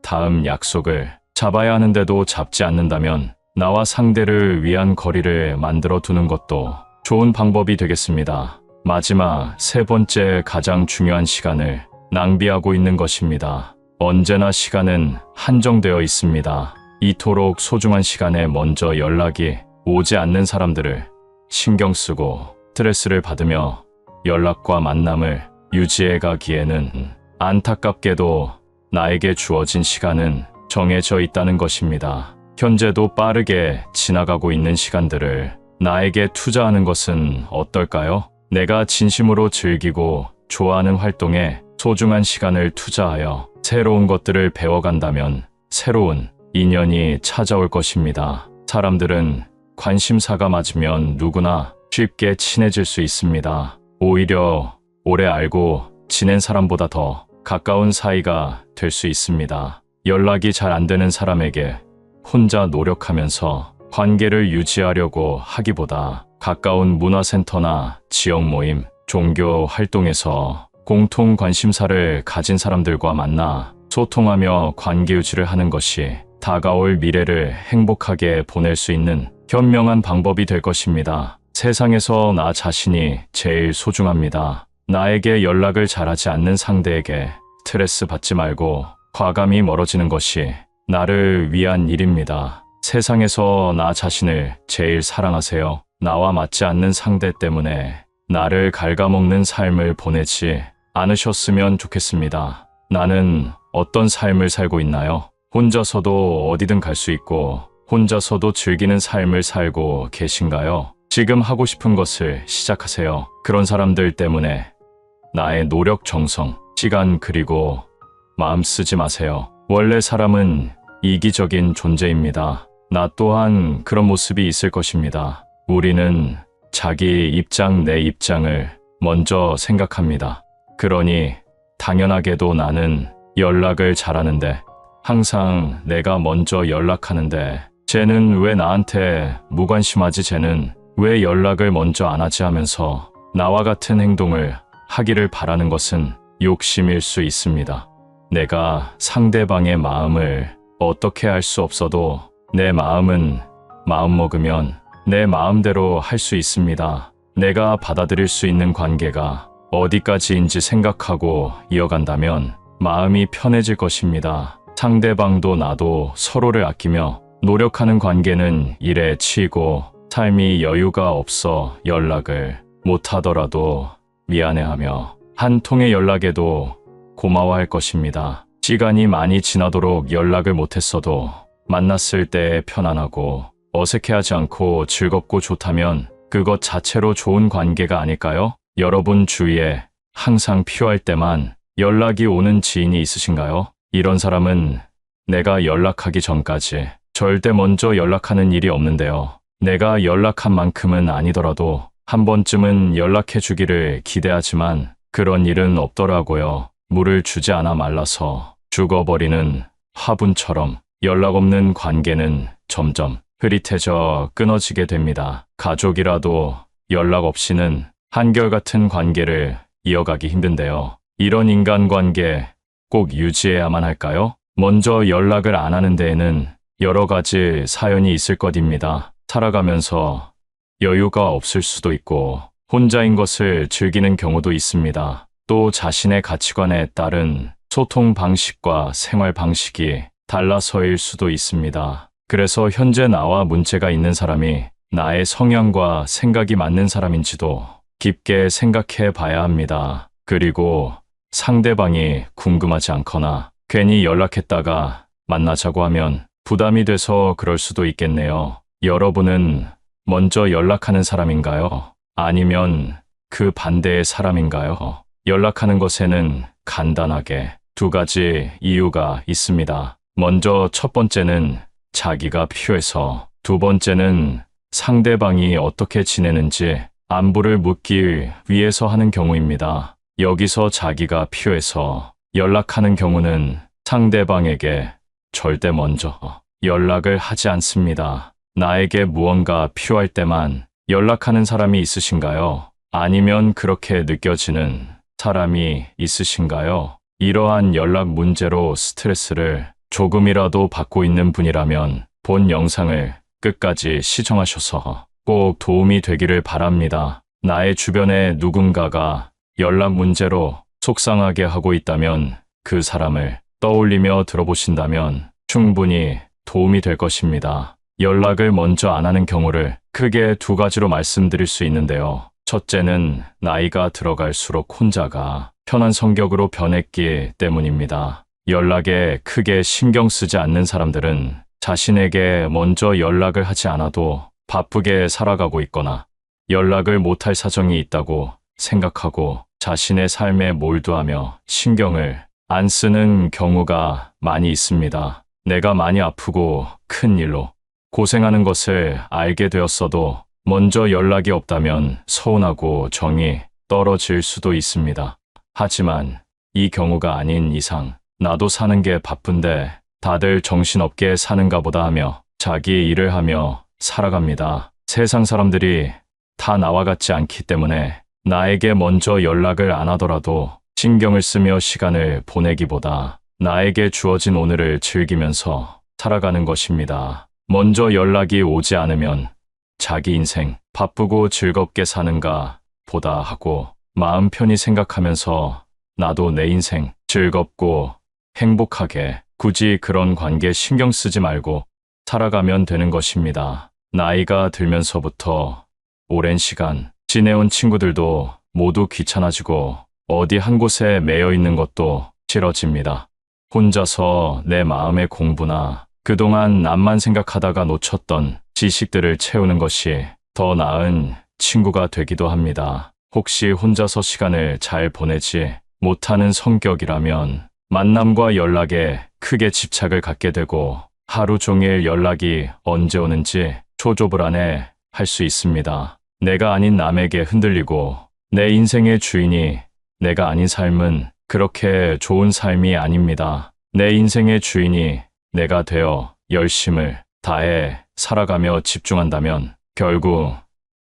다음 약속을 잡아야 하는데도 잡지 않는다면 나와 상대를 위한 거리를 만들어 두는 것도 좋은 방법이 되겠습니다. 마지막 세 번째 가장 중요한 시간을 낭비하고 있는 것입니다. 언제나 시간은 한정되어 있습니다. 이토록 소중한 시간에 먼저 연락이 오지 않는 사람들을 신경 쓰고 스트레스를 받으며 연락과 만남을 유지해 가기에는 안타깝게도 나에게 주어진 시간은 정해져 있다는 것입니다. 현재도 빠르게 지나가고 있는 시간들을 나에게 투자하는 것은 어떨까요? 내가 진심으로 즐기고 좋아하는 활동에 소중한 시간을 투자하여 새로운 것들을 배워간다면 새로운 인연이 찾아올 것입니다. 사람들은 관심사가 맞으면 누구나 쉽게 친해질 수 있습니다. 오히려 오래 알고 지낸 사람보다 더 가까운 사이가 될 수 있습니다. 연락이 잘 안 되는 사람에게 혼자 노력하면서 관계를 유지하려고 하기보다 가까운 문화센터나 지역 모임, 종교 활동에서 공통 관심사를 가진 사람들과 만나 소통하며 관계 유지를 하는 것이 다가올 미래를 행복하게 보낼 수 있는 현명한 방법이 될 것입니다. 세상에서 나 자신이 제일 소중합니다. 나에게 연락을 잘하지 않는 상대에게 스트레스 받지 말고 과감히 멀어지는 것이 나를 위한 일입니다. 세상에서 나 자신을 제일 사랑하세요. 나와 맞지 않는 상대 때문에 나를 갉아먹는 삶을 보내지 않으셨으면 좋겠습니다. 나는 어떤 삶을 살고 있나요? 혼자서도 어디든 갈 수 있고 혼자서도 즐기는 삶을 살고 계신가요? 지금 하고 싶은 것을 시작하세요. 그런 사람들 때문에 나의 노력, 정성, 시간 그리고 마음 쓰지 마세요. 원래 사람은 이기적인 존재입니다. 나 또한 그런 모습이 있을 것입니다. 우리는 자기 입장, 내 입장을 먼저 생각합니다. 그러니 당연하게도 나는 연락을 잘하는데 항상 내가 먼저 연락하는데 쟤는 왜 나한테 무관심하지? 쟤는 왜 연락을 먼저 안 하지? 하면서 나와 같은 행동을 하기를 바라는 것은 욕심일 수 있습니다. 내가 상대방의 마음을 어떻게 할 수 없어도 내 마음은 마음먹으면 내 마음대로 할 수 있습니다. 내가 받아들일 수 있는 관계가 어디까지인지 생각하고 이어간다면 마음이 편해질 것입니다. 상대방도 나도 서로를 아끼며 노력하는 관계는 일에 치이고 삶이 여유가 없어 연락을 못하더라도 미안해하며 한 통의 연락에도 고마워할 것입니다. 시간이 많이 지나도록 연락을 못했어도 만났을 때 편안하고 어색해하지 않고 즐겁고 좋다면 그것 자체로 좋은 관계가 아닐까요? 여러분 주위에 항상 필요할 때만 연락이 오는 지인이 있으신가요? 이런 사람은 내가 연락하기 전까지 절대 먼저 연락하는 일이 없는데요. 내가 연락한 만큼은 아니더라도 한 번쯤은 연락해 주기를 기대하지만 그런 일은 없더라고요. 물을 주지 않아 말라서 죽어버리는 화분처럼 연락 없는 관계는 점점 흐릿해져 끊어지게 됩니다. 가족이라도 연락 없이는 한결같은 관계를 이어가기 힘든데요. 이런 인간관계 꼭 유지해야만 할까요? 먼저 연락을 안 하는 데에는 여러 가지 사연이 있을 것입니다. 살아가면서 여유가 없을 수도 있고 혼자인 것을 즐기는 경우도 있습니다. 또 자신의 가치관에 따른 소통 방식과 생활 방식이 달라서일 수도 있습니다. 그래서 현재 나와 문제가 있는 사람이 나의 성향과 생각이 맞는 사람인지도 깊게 생각해 봐야 합니다. 그리고 상대방이 궁금하지 않거나 괜히 연락했다가 만나자고 하면 부담이 돼서 그럴 수도 있겠네요. 여러분은 먼저 연락하는 사람인가요? 아니면 그 반대의 사람인가요? 연락하는 것에는 간단하게 두 가지 이유가 있습니다. 먼저 첫 번째는 자기가 필요해서, 두 번째는 상대방이 어떻게 지내는지 안부를 묻기 위해서 하는 경우입니다. 여기서 자기가 필요해서 연락하는 경우는 상대방에게 절대 먼저 연락을 하지 않습니다. 나에게 무언가 필요할 때만 연락하는 사람이 있으신가요? 아니면 그렇게 느껴지는 사람이 있으신가요? 이러한 연락 문제로 스트레스를 조금이라도 받고 있는 분이라면 본 영상을 끝까지 시청하셔서 꼭 도움이 되기를 바랍니다. 나의 주변에 누군가가 연락 문제로 속상하게 하고 있다면 그 사람을 떠올리며 들어보신다면 충분히 도움이 될 것입니다. 연락을 먼저 안 하는 경우를 크게 두 가지로 말씀드릴 수 있는데요. 첫째는 나이가 들어갈수록 혼자가 편한 성격으로 변했기 때문입니다. 연락에 크게 신경 쓰지 않는 사람들은 자신에게 먼저 연락을 하지 않아도 바쁘게 살아가고 있거나 연락을 못할 사정이 있다고 생각하고 자신의 삶에 몰두하며 신경을 안 쓰는 경우가 많이 있습니다. 내가 많이 아프고 큰 일로 고생하는 것을 알게 되었어도 먼저 연락이 없다면 서운하고 정이 떨어질 수도 있습니다. 하지만 이 경우가 아닌 이상 나도 사는 게 바쁜데 다들 정신없게 사는가 보다 하며 자기 일을 하며 살아갑니다. 세상 사람들이 다 나와 같지 않기 때문에 나에게 먼저 연락을 안 하더라도 신경을 쓰며 시간을 보내기보다 나에게 주어진 오늘을 즐기면서 살아가는 것입니다. 먼저 연락이 오지 않으면 자기 인생 바쁘고 즐겁게 사는가 보다 하고 마음 편히 생각하면서 나도 내 인생 즐겁고 행복하게 굳이 그런 관계 신경 쓰지 말고 살아가면 되는 것입니다. 나이가 들면서부터 오랜 시간 지내온 친구들도 모두 귀찮아지고 어디 한 곳에 매여 있는 것도 싫어집니다. 혼자서 내 마음의 공부나 그동안 남만 생각하다가 놓쳤던 지식들을 채우는 것이 더 나은 친구가 되기도 합니다. 혹시 혼자서 시간을 잘 보내지 못하는 성격이라면 만남과 연락에 크게 집착을 갖게 되고 하루 종일 연락이 언제 오는지 초조불안해 할 수 있습니다. 내가 아닌 남에게 흔들리고 내 인생의 주인이 내가 아닌 삶은 그렇게 좋은 삶이 아닙니다. 내 인생의 주인이 내가 되어 열심을 다해 살아가며 집중한다면 결국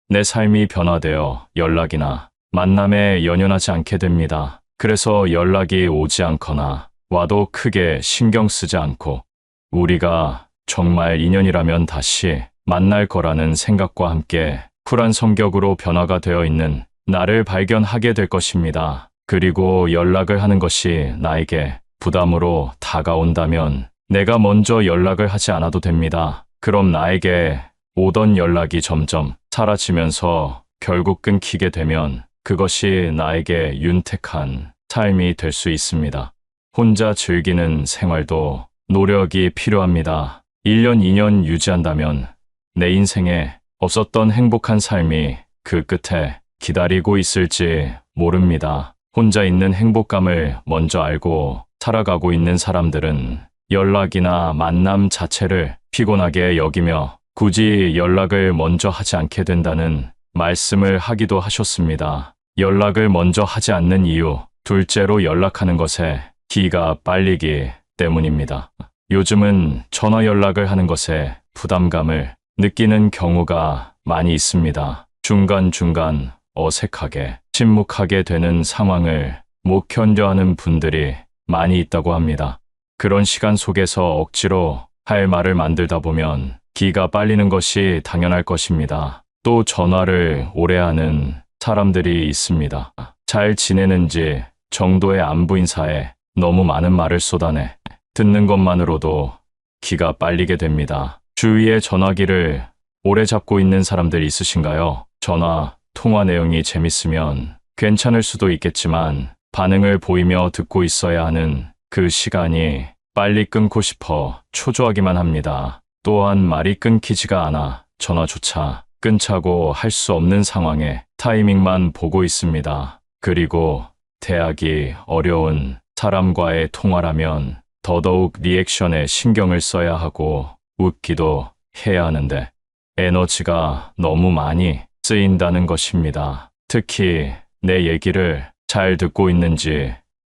내 삶이 변화되어 연락이나 만남에 연연하지 않게 됩니다. 그래서 연락이 오지 않거나 와도 크게 신경 쓰지 않고 우리가 정말 인연이라면 다시 만날 거라는 생각과 함께 쿨한 성격으로 변화가 되어 있는 나를 발견하게 될 것입니다. 그리고 연락을 하는 것이 나에게 부담으로 다가온다면 내가 먼저 연락을 하지 않아도 됩니다. 그럼 나에게 오던 연락이 점점 사라지면서 결국 끊기게 되면 그것이 나에게 윤택한 삶이 될 수 있습니다. 혼자 즐기는 생활도 노력이 필요합니다. 1년, 2년 유지한다면 내 인생에 없었던 행복한 삶이 그 끝에 기다리고 있을지 모릅니다. 혼자 있는 행복감을 먼저 알고 살아가고 있는 사람들은 연락이나 만남 자체를 피곤하게 여기며 굳이 연락을 먼저 하지 않게 된다는 말씀을 하기도 하셨습니다. 연락을 먼저 하지 않는 이유, 둘째로 연락하는 것에 기가 빨리기 때문입니다. 요즘은 전화 연락을 하는 것에 부담감을 느끼는 경우가 많이 있습니다. 중간중간 어색하게, 침묵하게 되는 상황을 못 견뎌하는 분들이 많이 있다고 합니다. 그런 시간 속에서 억지로 할 말을 만들다 보면 기가 빨리는 것이 당연할 것입니다. 또 전화를 오래 하는 사람들이 있습니다. 잘 지내는지 정도의 안부 인사에 너무 많은 말을 쏟아내 듣는 것만으로도 기가 빨리게 됩니다. 주위에 전화기를 오래 잡고 있는 사람들 있으신가요? 전화, 통화 내용이 재밌으면 괜찮을 수도 있겠지만 반응을 보이며 듣고 있어야 하는 그 시간이 빨리 끊고 싶어 초조하기만 합니다. 또한 말이 끊기지가 않아 전화조차 끊자고 할 수 없는 상황에 타이밍만 보고 있습니다. 그리고 대하기 어려운 사람과의 통화라면 더더욱 리액션에 신경을 써야 하고 웃기도 해야 하는데 에너지가 너무 많이 쓰인다는 것입니다. 특히 내 얘기를 잘 듣고 있는지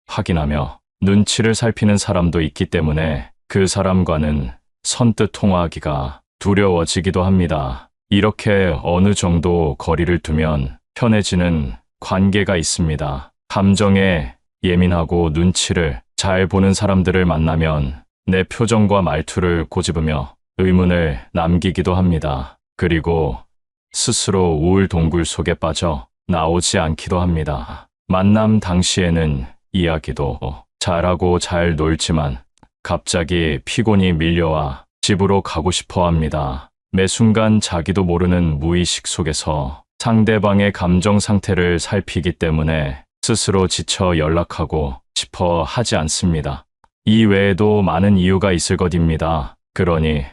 확인하며 눈치를 살피는 사람도 있기 때문에 그 사람과는 선뜻 통화하기가 두려워지기도 합니다. 이렇게 어느 정도 거리를 두면 편해지는 관계가 있습니다. 감정에 예민하고 눈치를 잘 보는 사람들을 만나면 내 표정과 말투를 꼬집으며 의문을 남기기도 합니다. 그리고 스스로 우울 동굴 속에 빠져 나오지 않기도 합니다. 만남 당시에는 이야기도 잘하고 잘 놀지만 갑자기 피곤이 밀려와 집으로 가고 싶어 합니다. 매 순간 자기도 모르는 무의식 속에서 상대방의 감정 상태를 살피기 때문에 스스로 지쳐 연락하고 싶어 하지 않습니다. 이 외에도 많은 이유가 있을 것입니다. 그러니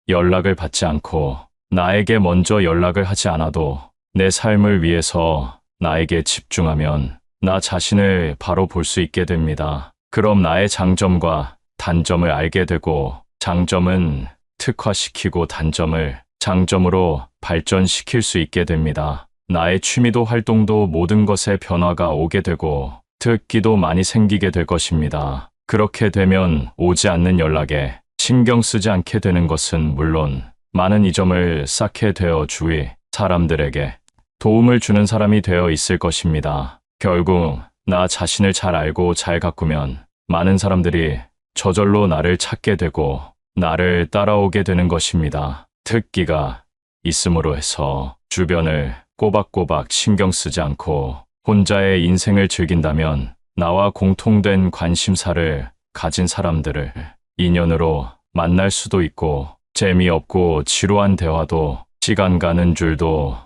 연락을 받지 않고 나에게 먼저 연락을 하지 않아도 내 삶을 위해서 나에게 집중하면 나 자신을 바로 볼 수 있게 됩니다. 그럼 나의 장점과 단점을 알게 되고 장점은 특화시키고 단점을 장점으로 발전시킬 수 있게 됩니다. 나의 취미도 활동도 모든 것에 변화가 오게 되고 특기도 많이 생기게 될 것입니다. 그렇게 되면 오지 않는 연락에 신경 쓰지 않게 되는 것은 물론 많은 이점을 쌓게 되어 주위 사람들에게 도움을 주는 사람이 되어 있을 것입니다. 결국 나 자신을 잘 알고 잘 가꾸면 많은 사람들이 저절로 나를 찾게 되고 나를 따라오게 되는 것입니다. 특기가 있음으로 해서 주변을 꼬박꼬박 신경 쓰지 않고 혼자의 인생을 즐긴다면 나와 공통된 관심사를 가진 사람들을 인연으로 만날 수도 있고 재미없고 지루한 대화도 시간 가는 줄도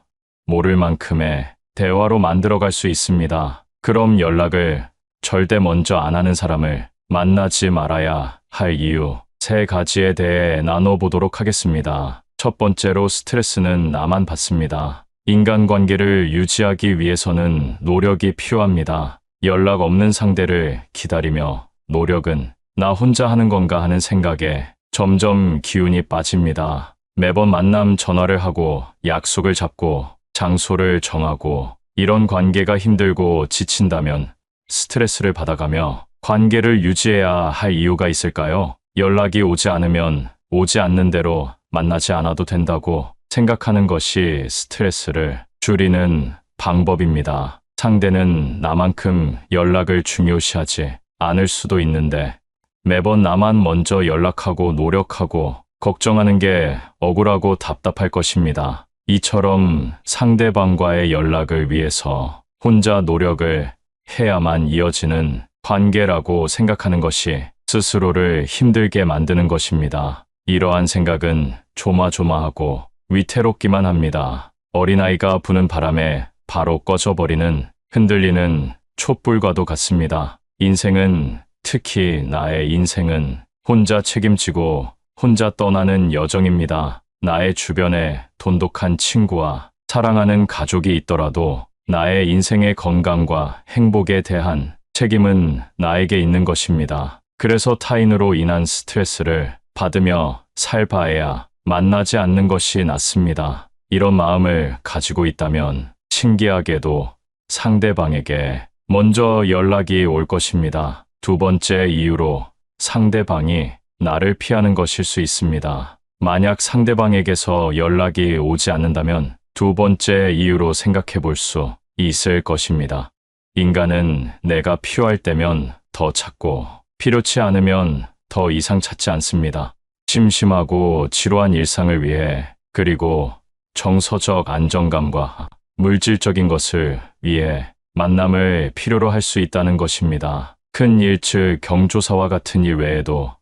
모를 만큼의 대화로 만들어갈 수 있습니다. 그럼 연락을 절대 먼저 안 하는 사람을 만나지 말아야 할 이유 3가지에 대해 나눠보도록 하겠습니다. 첫 번째로 스트레스는 나만 받습니다. 인간관계를 유지하기 위해서는 노력이 필요합니다. 연락 없는 상대를 기다리며 노력은 나 혼자 하는 건가 하는 생각에 점점 기운이 빠집니다. 매번 만남 전화를 하고 약속을 잡고 장소를 정하고 이런 관계가 힘들고 지친다면 스트레스를 받아가며 관계를 유지해야 할 이유가 있을까요? 연락이 오지 않으면 오지 않는 대로 만나지 않아도 된다고 생각하는 것이 스트레스를 줄이는 방법입니다. 상대는 나만큼 연락을 중요시하지 않을 수도 있는데 매번 나만 먼저 연락하고 노력하고 걱정하는 게 억울하고 답답할 것입니다. 이처럼 상대방과의 연락을 위해서 혼자 노력을 해야만 이어지는 관계라고 생각하는 것이 스스로를 힘들게 만드는 것입니다. 이러한 생각은 조마조마하고 위태롭기만 합니다. 어린아이가 부는 바람에 바로 꺼져버리는 흔들리는 촛불과도 같습니다. 인생은, 특히 나의 인생은 혼자 책임지고 혼자 떠나는 여정입니다. 나의 주변에 돈독한 친구와 사랑하는 가족이 있더라도 나의 인생의 건강과 행복에 대한 책임은 나에게 있는 것입니다. 그래서 타인으로 인한 스트레스를 받으며 살 바에야 만나지 않는 것이 낫습니다. 이런 마음을 가지고 있다면 신기하게도 상대방에게 먼저 연락이 올 것입니다. 두 번째 이유로 상대방이 나를 피하는 것일 수 있습니다. 만약 상대방에게서 연락이 오지 않는다면 두 번째 이유로 생각해 볼 수 있을 것입니다. 인간은 내가 필요할 때면 더 찾고 필요치 않으면 더 이상 찾지 않습니다. 심심하고 지루한 일상을 위해, 그리고 정서적 안정감과 물질적인 것을 위해 만남을 필요로 할 수 있다는 것입니다. 큰 일, 즉 경조사와 같은 일 외에도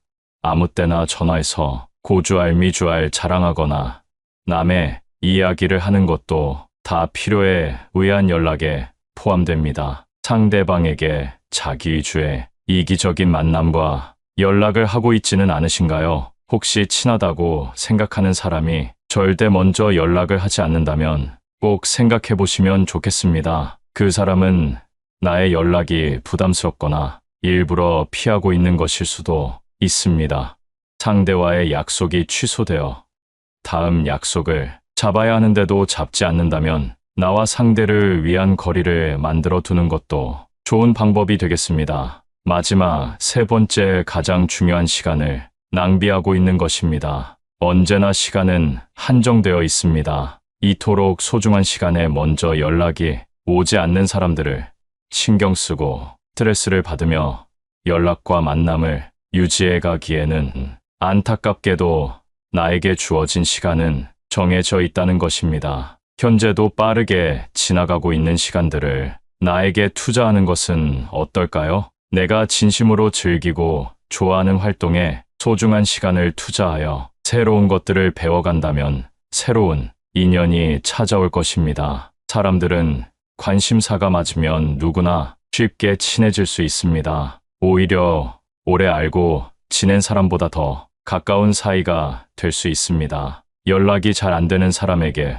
아무 때나 전화해서 고주알미주알 자랑하거나 남의 이야기를 하는 것도 다 필요에 의한 연락에 포함됩니다. 상대방에게 자기 위주의 이기적인 만남과 연락을 하고 있지는 않으신가요? 혹시 친하다고 생각하는 사람이 절대 먼저 연락을 하지 않는다면 꼭 생각해 보시면 좋겠습니다. 그 사람은 나의 연락이 부담스럽거나 일부러 피하고 있는 것일 수도 있습니다. 상대와의 약속이 취소되어 다음 약속을 잡아야 하는데도 잡지 않는다면 나와 상대를 위한 거리를 만들어 두는 것도 좋은 방법이 되겠습니다. 마지막 세 번째, 가장 중요한 시간을 낭비하고 있는 것입니다. 언제나 시간은 한정되어 있습니다. 이토록 소중한 시간에 먼저 연락이 오지 않는 사람들을 신경 쓰고 스트레스를 받으며 연락과 만남을 유지해 가기에는 안타깝게도 나에게 주어진 시간은 정해져 있다는 것입니다. 현재도 빠르게 지나가고 있는 시간들을 나에게 투자하는 것은 어떨까요? 내가 진심으로 즐기고 좋아하는 활동에 소중한 시간을 투자하여 새로운 것들을 배워간다면 새로운 인연이 찾아올 것입니다. 사람들은 관심사가 맞으면 누구나 쉽게 친해질 수 있습니다. 오히려 오래 알고 지낸 사람보다 더 가까운 사이가 될 수 있습니다. 연락이 잘 안 되는 사람에게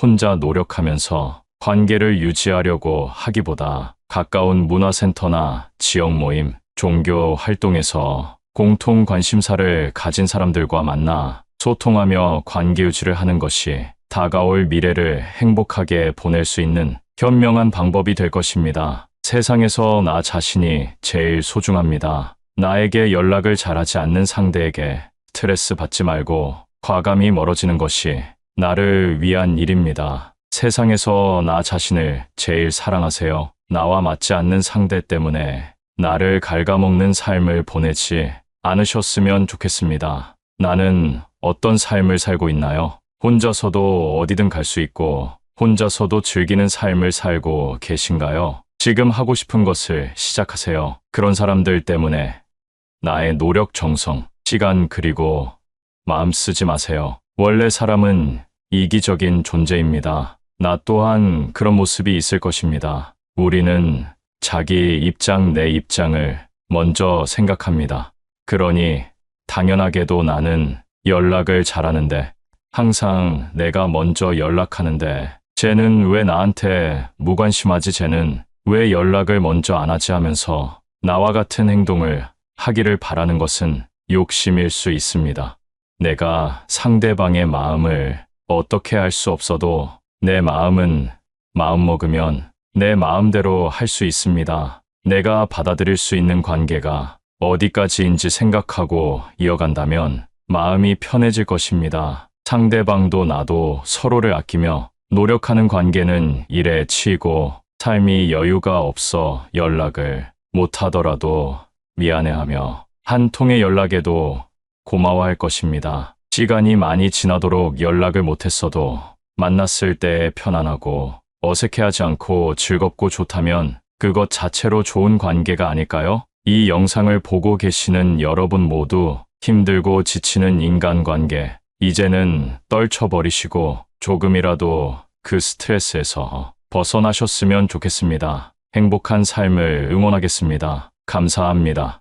혼자 노력하면서 관계를 유지하려고 하기보다 가까운 문화센터나 지역 모임, 종교 활동에서 공통 관심사를 가진 사람들과 만나 소통하며 관계 유지를 하는 것이 다가올 미래를 행복하게 보낼 수 있는 현명한 방법이 될 것입니다. 세상에서 나 자신이 제일 소중합니다. 나에게 연락을 잘하지 않는 상대에게 스트레스 받지 말고 과감히 멀어지는 것이 나를 위한 일입니다. 세상에서 나 자신을 제일 사랑하세요. 나와 맞지 않는 상대 때문에 나를 갉아먹는 삶을 보내지 않으셨으면 좋겠습니다. 나는 어떤 삶을 살고 있나요? 혼자서도 어디든 갈 수 있고 혼자서도 즐기는 삶을 살고 계신가요? 지금 하고 싶은 것을 시작하세요. 그런 사람들 때문에 나의 노력, 정성, 시간, 그리고 마음 쓰지 마세요. 원래 사람은 이기적인 존재입니다. 나 또한 그런 모습이 있을 것입니다. 우리는 자기 입장, 내 입장을 먼저 생각합니다. 그러니 당연하게도 나는 연락을 잘하는데 항상 내가 먼저 연락하는데 쟤는 왜 나한테 무관심하지, 쟤는 왜 연락을 먼저 안 하지 하면서 나와 같은 행동을 하기를 바라는 것은 욕심일 수 있습니다. 내가 상대방의 마음을 어떻게 알 수 없어도 내 마음은 마음먹으면 내 마음대로 할 수 있습니다. 내가 받아들일 수 있는 관계가 어디까지인지 생각하고 이어간다면 마음이 편해질 것입니다. 상대방도 나도 서로를 아끼며 노력하는 관계는 일에 치이고 삶이 여유가 없어 연락을 못하더라도 미안해하며 한 통의 연락에도 고마워할 것입니다. 시간이 많이 지나도록 연락을 못했어도 만났을 때 편안하고 어색해하지 않고 즐겁고 좋다면 그것 자체로 좋은 관계가 아닐까요? 이 영상을 보고 계시는 여러분 모두 힘들고 지치는 인간관계, 이제는 떨쳐버리시고 조금이라도 그 스트레스에서 벗어나셨으면 좋겠습니다. 행복한 삶을 응원하겠습니다. 감사합니다.